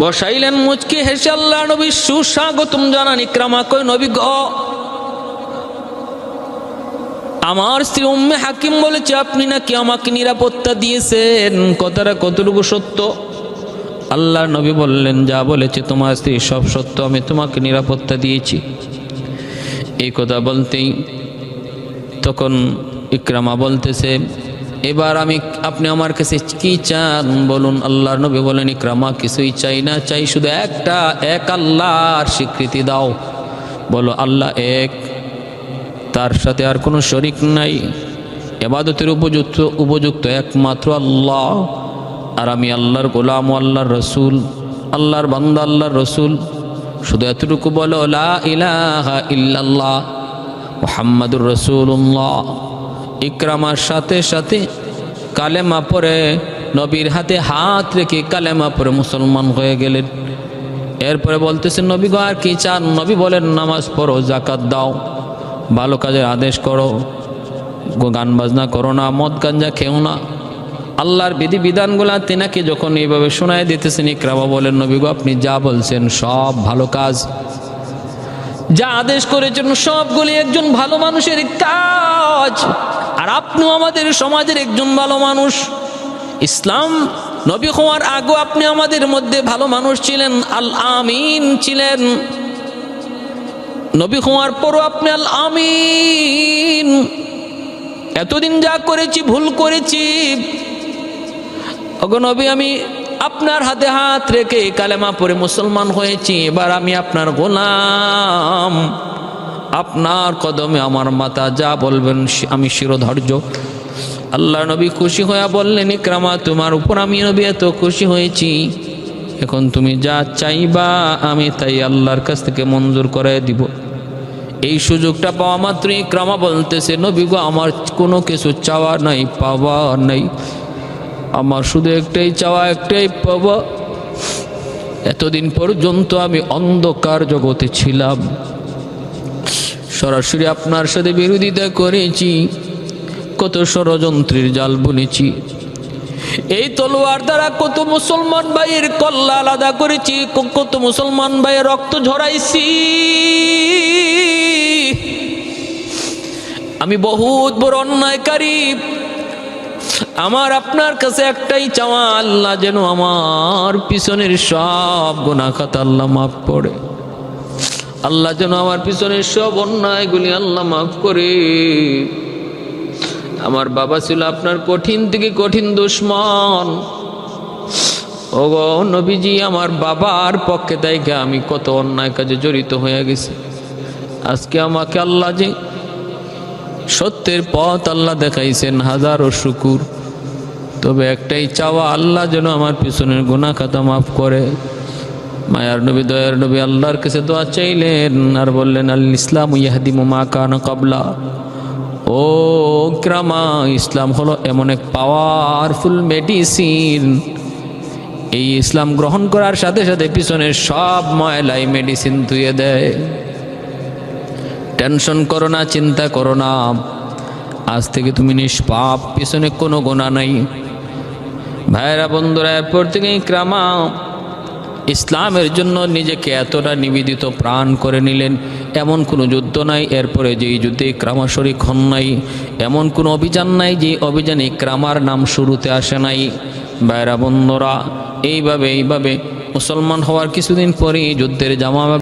বসাইলেন, মুচকি হেসে আল্লাহর নবী সুস্বাগতম জানান। ইকরামা কই, নবী গো, আমার স্ত্রী উম্মে হাকিম বলেছে আপনি নাকি আমাকে নিরাপত্তা দিয়েছেন, কথাটা কতটুকু সত্য? আল্লাহর নবী বললেন, যা বলেছে তোমার স্ত্রী সব সত্য, আমি তোমাকে নিরাপত্তা দিয়েছি। এই কথা বলতেই তখন ইকরামা বলতেছে, এবার আপনি আমার কাছে কি চান বলুন। আল্লাহর নবী বলেন, ইকরামা কিছুই চাই না, চাই শুধু এক আল্লাহর স্বীকৃতি দাও। বলো আল্লাহ এক, তার সাথে আর কোনো শরিক নাই, ইবাদতের উপযুক্ত একমাত্র আল্লাহ, আর আমি আল্লাহর গোলাম ও আল্লাহর রসুল, আল্লাহর বান্দা আল্লাহর রসুল। শুধু এতটুকু বলো, লা ইলাহা ইল্লাল্লাহ মুহাম্মাদুর রাসূলুল্লাহ। ইকরামার সাথে সাথে কালেমা পড়ে নবীর হাতে হাত রেখে কালেমা পড়ে মুসলমান হয়ে গেলেন। এরপরে বলতেছেন, নবী গো আর কি চান? নবী বলেন, নামাজ পড়ো, যাকাত দাও, ভালো কাজের আদেশ করো, গান বাজনা করো না, মদ গাঞ্জা খেও না। আল্লাহর বিধিবিধানগুলা তেনাকে যখন এইভাবে শোনায় দিতেছেন, ইকরামা বলেন, নবী গো আপনি যা বলছেন সব ভালো কাজ, যা আদেশ করেছেন সবগুলি একজন ভালো মানুষের কাজ, আর আপনিও আমাদের সমাজের একজন ভালো মানুষ। ইসলাম নবী হওয়ার আগে আপনি আমাদের মধ্যে ভালো মানুষ ছিলেন, আল আমিন ছিলেন। নবী হওয়ার পরও আপনি আল আমিন। এতদিন যা করেছি ভুল করেছি, ওগো নবী আমি আপনার হাতে হাত রেখে কালেমা পড়ে মুসলমান হয়েছি, এবার আমি আপনার গোলাম, আপনার কদমে আমার মাথা, যা বলবেন আমি শিরোধার্য। আল্লাহ নবী খুশি হয়ে বললেন, ইকরামা তোমার উপর আমি নবী এত খুশি হয়েছি, এখন তুমি যা চাইবা আমি তাই আল্লাহর কাছ থেকে মঞ্জুর করে দিব। এই সুযোগটা পাওয়া মাত্র ইকরামা বলতেছে, নবী গো আমার কোনো কিছু চাওয়া নাই, পাওয়া নাই, আমার শুধু একটাই চাওয়া, একটাই পাওয়া। এতদিন পর্যন্ত আমি অন্ধকার জগতে ছিলাম, সরাসরি আপনার সাথে বিরোধিতা করেছি, কত ষড়যন্ত্রের জাল বুনেছি, এই তলোয়ার দ্বারা কত মুসলমান ভাইয়ের কল্লা আলাদা করেছি, কত মুসলমান ভাইয়ের রক্ত ঝরাইছি। আমি বহুত বড় অন্যায়কারী। আমার আপনার কাছে একটাই চাওয়া, আল্লাহ যেন আমার পিছনের সব গুনাহ খাতা আল্লাহ মাফ করে, আল্লাহ যেন আমার পিছনের সব অন্যায়গুলি আল্লাহ মাফ করে। আমার বাবা ছিল আপনার কঠিন থেকে কঠিন দুশমন, ওগো নবীজি আমার বাবার পক্ষে থেকে আমি কত অন্যায় কাজে জড়িত হয়ে গেছি। আজকে আমাকে আল্লাহ যে সত্যের পথ আল্লাহ দেখাইছেন, হাজারো শুকুর। তবে একটাই চাওয়া, আল্লাহ যেন আমার পিছনের গুনাহ খাতা মাফ করে। মায়ার নবী দয়ার নবী আল্লাহর কাছে দোয়া চাইলেন আর বললেন, আল ইসলাম ইয়াহদিমু মা কানা ক্বাবলা। ও ইকরামা, ইসলাম হলো এমন এক পাওয়ারফুল মেডিসিন, এই ইসলাম গ্রহণ করার সাথে সাথে পিছনের সব ময়লাই মেডিসিন ধুয়ে দেয়। টেনশন করো না, চিন্তা করো না, আজ থেকে তুমি নিষ্পাপ, পিছনে কোনো গুনাহ নাই। ভাইরা বন্ধুরা, এরপর থেকে ইকরামা ইসলামের জন্য নিজেকে এতটা নিবেদিত প্রাণ করে নিলেন, এমন কোনো যুদ্ধ নাই এরপরে যেই যুদ্ধে ইকরামা শরীক হন নাই, এমন কোনো অভিযান নাই যে অভিযানে ইকরামার নাম শুরুতে আসে নাই। ভাইরা বন্ধুরা, এইভাবে মুসলমান হওয়ার কিছুদিন পরেই যুদ্ধের জামা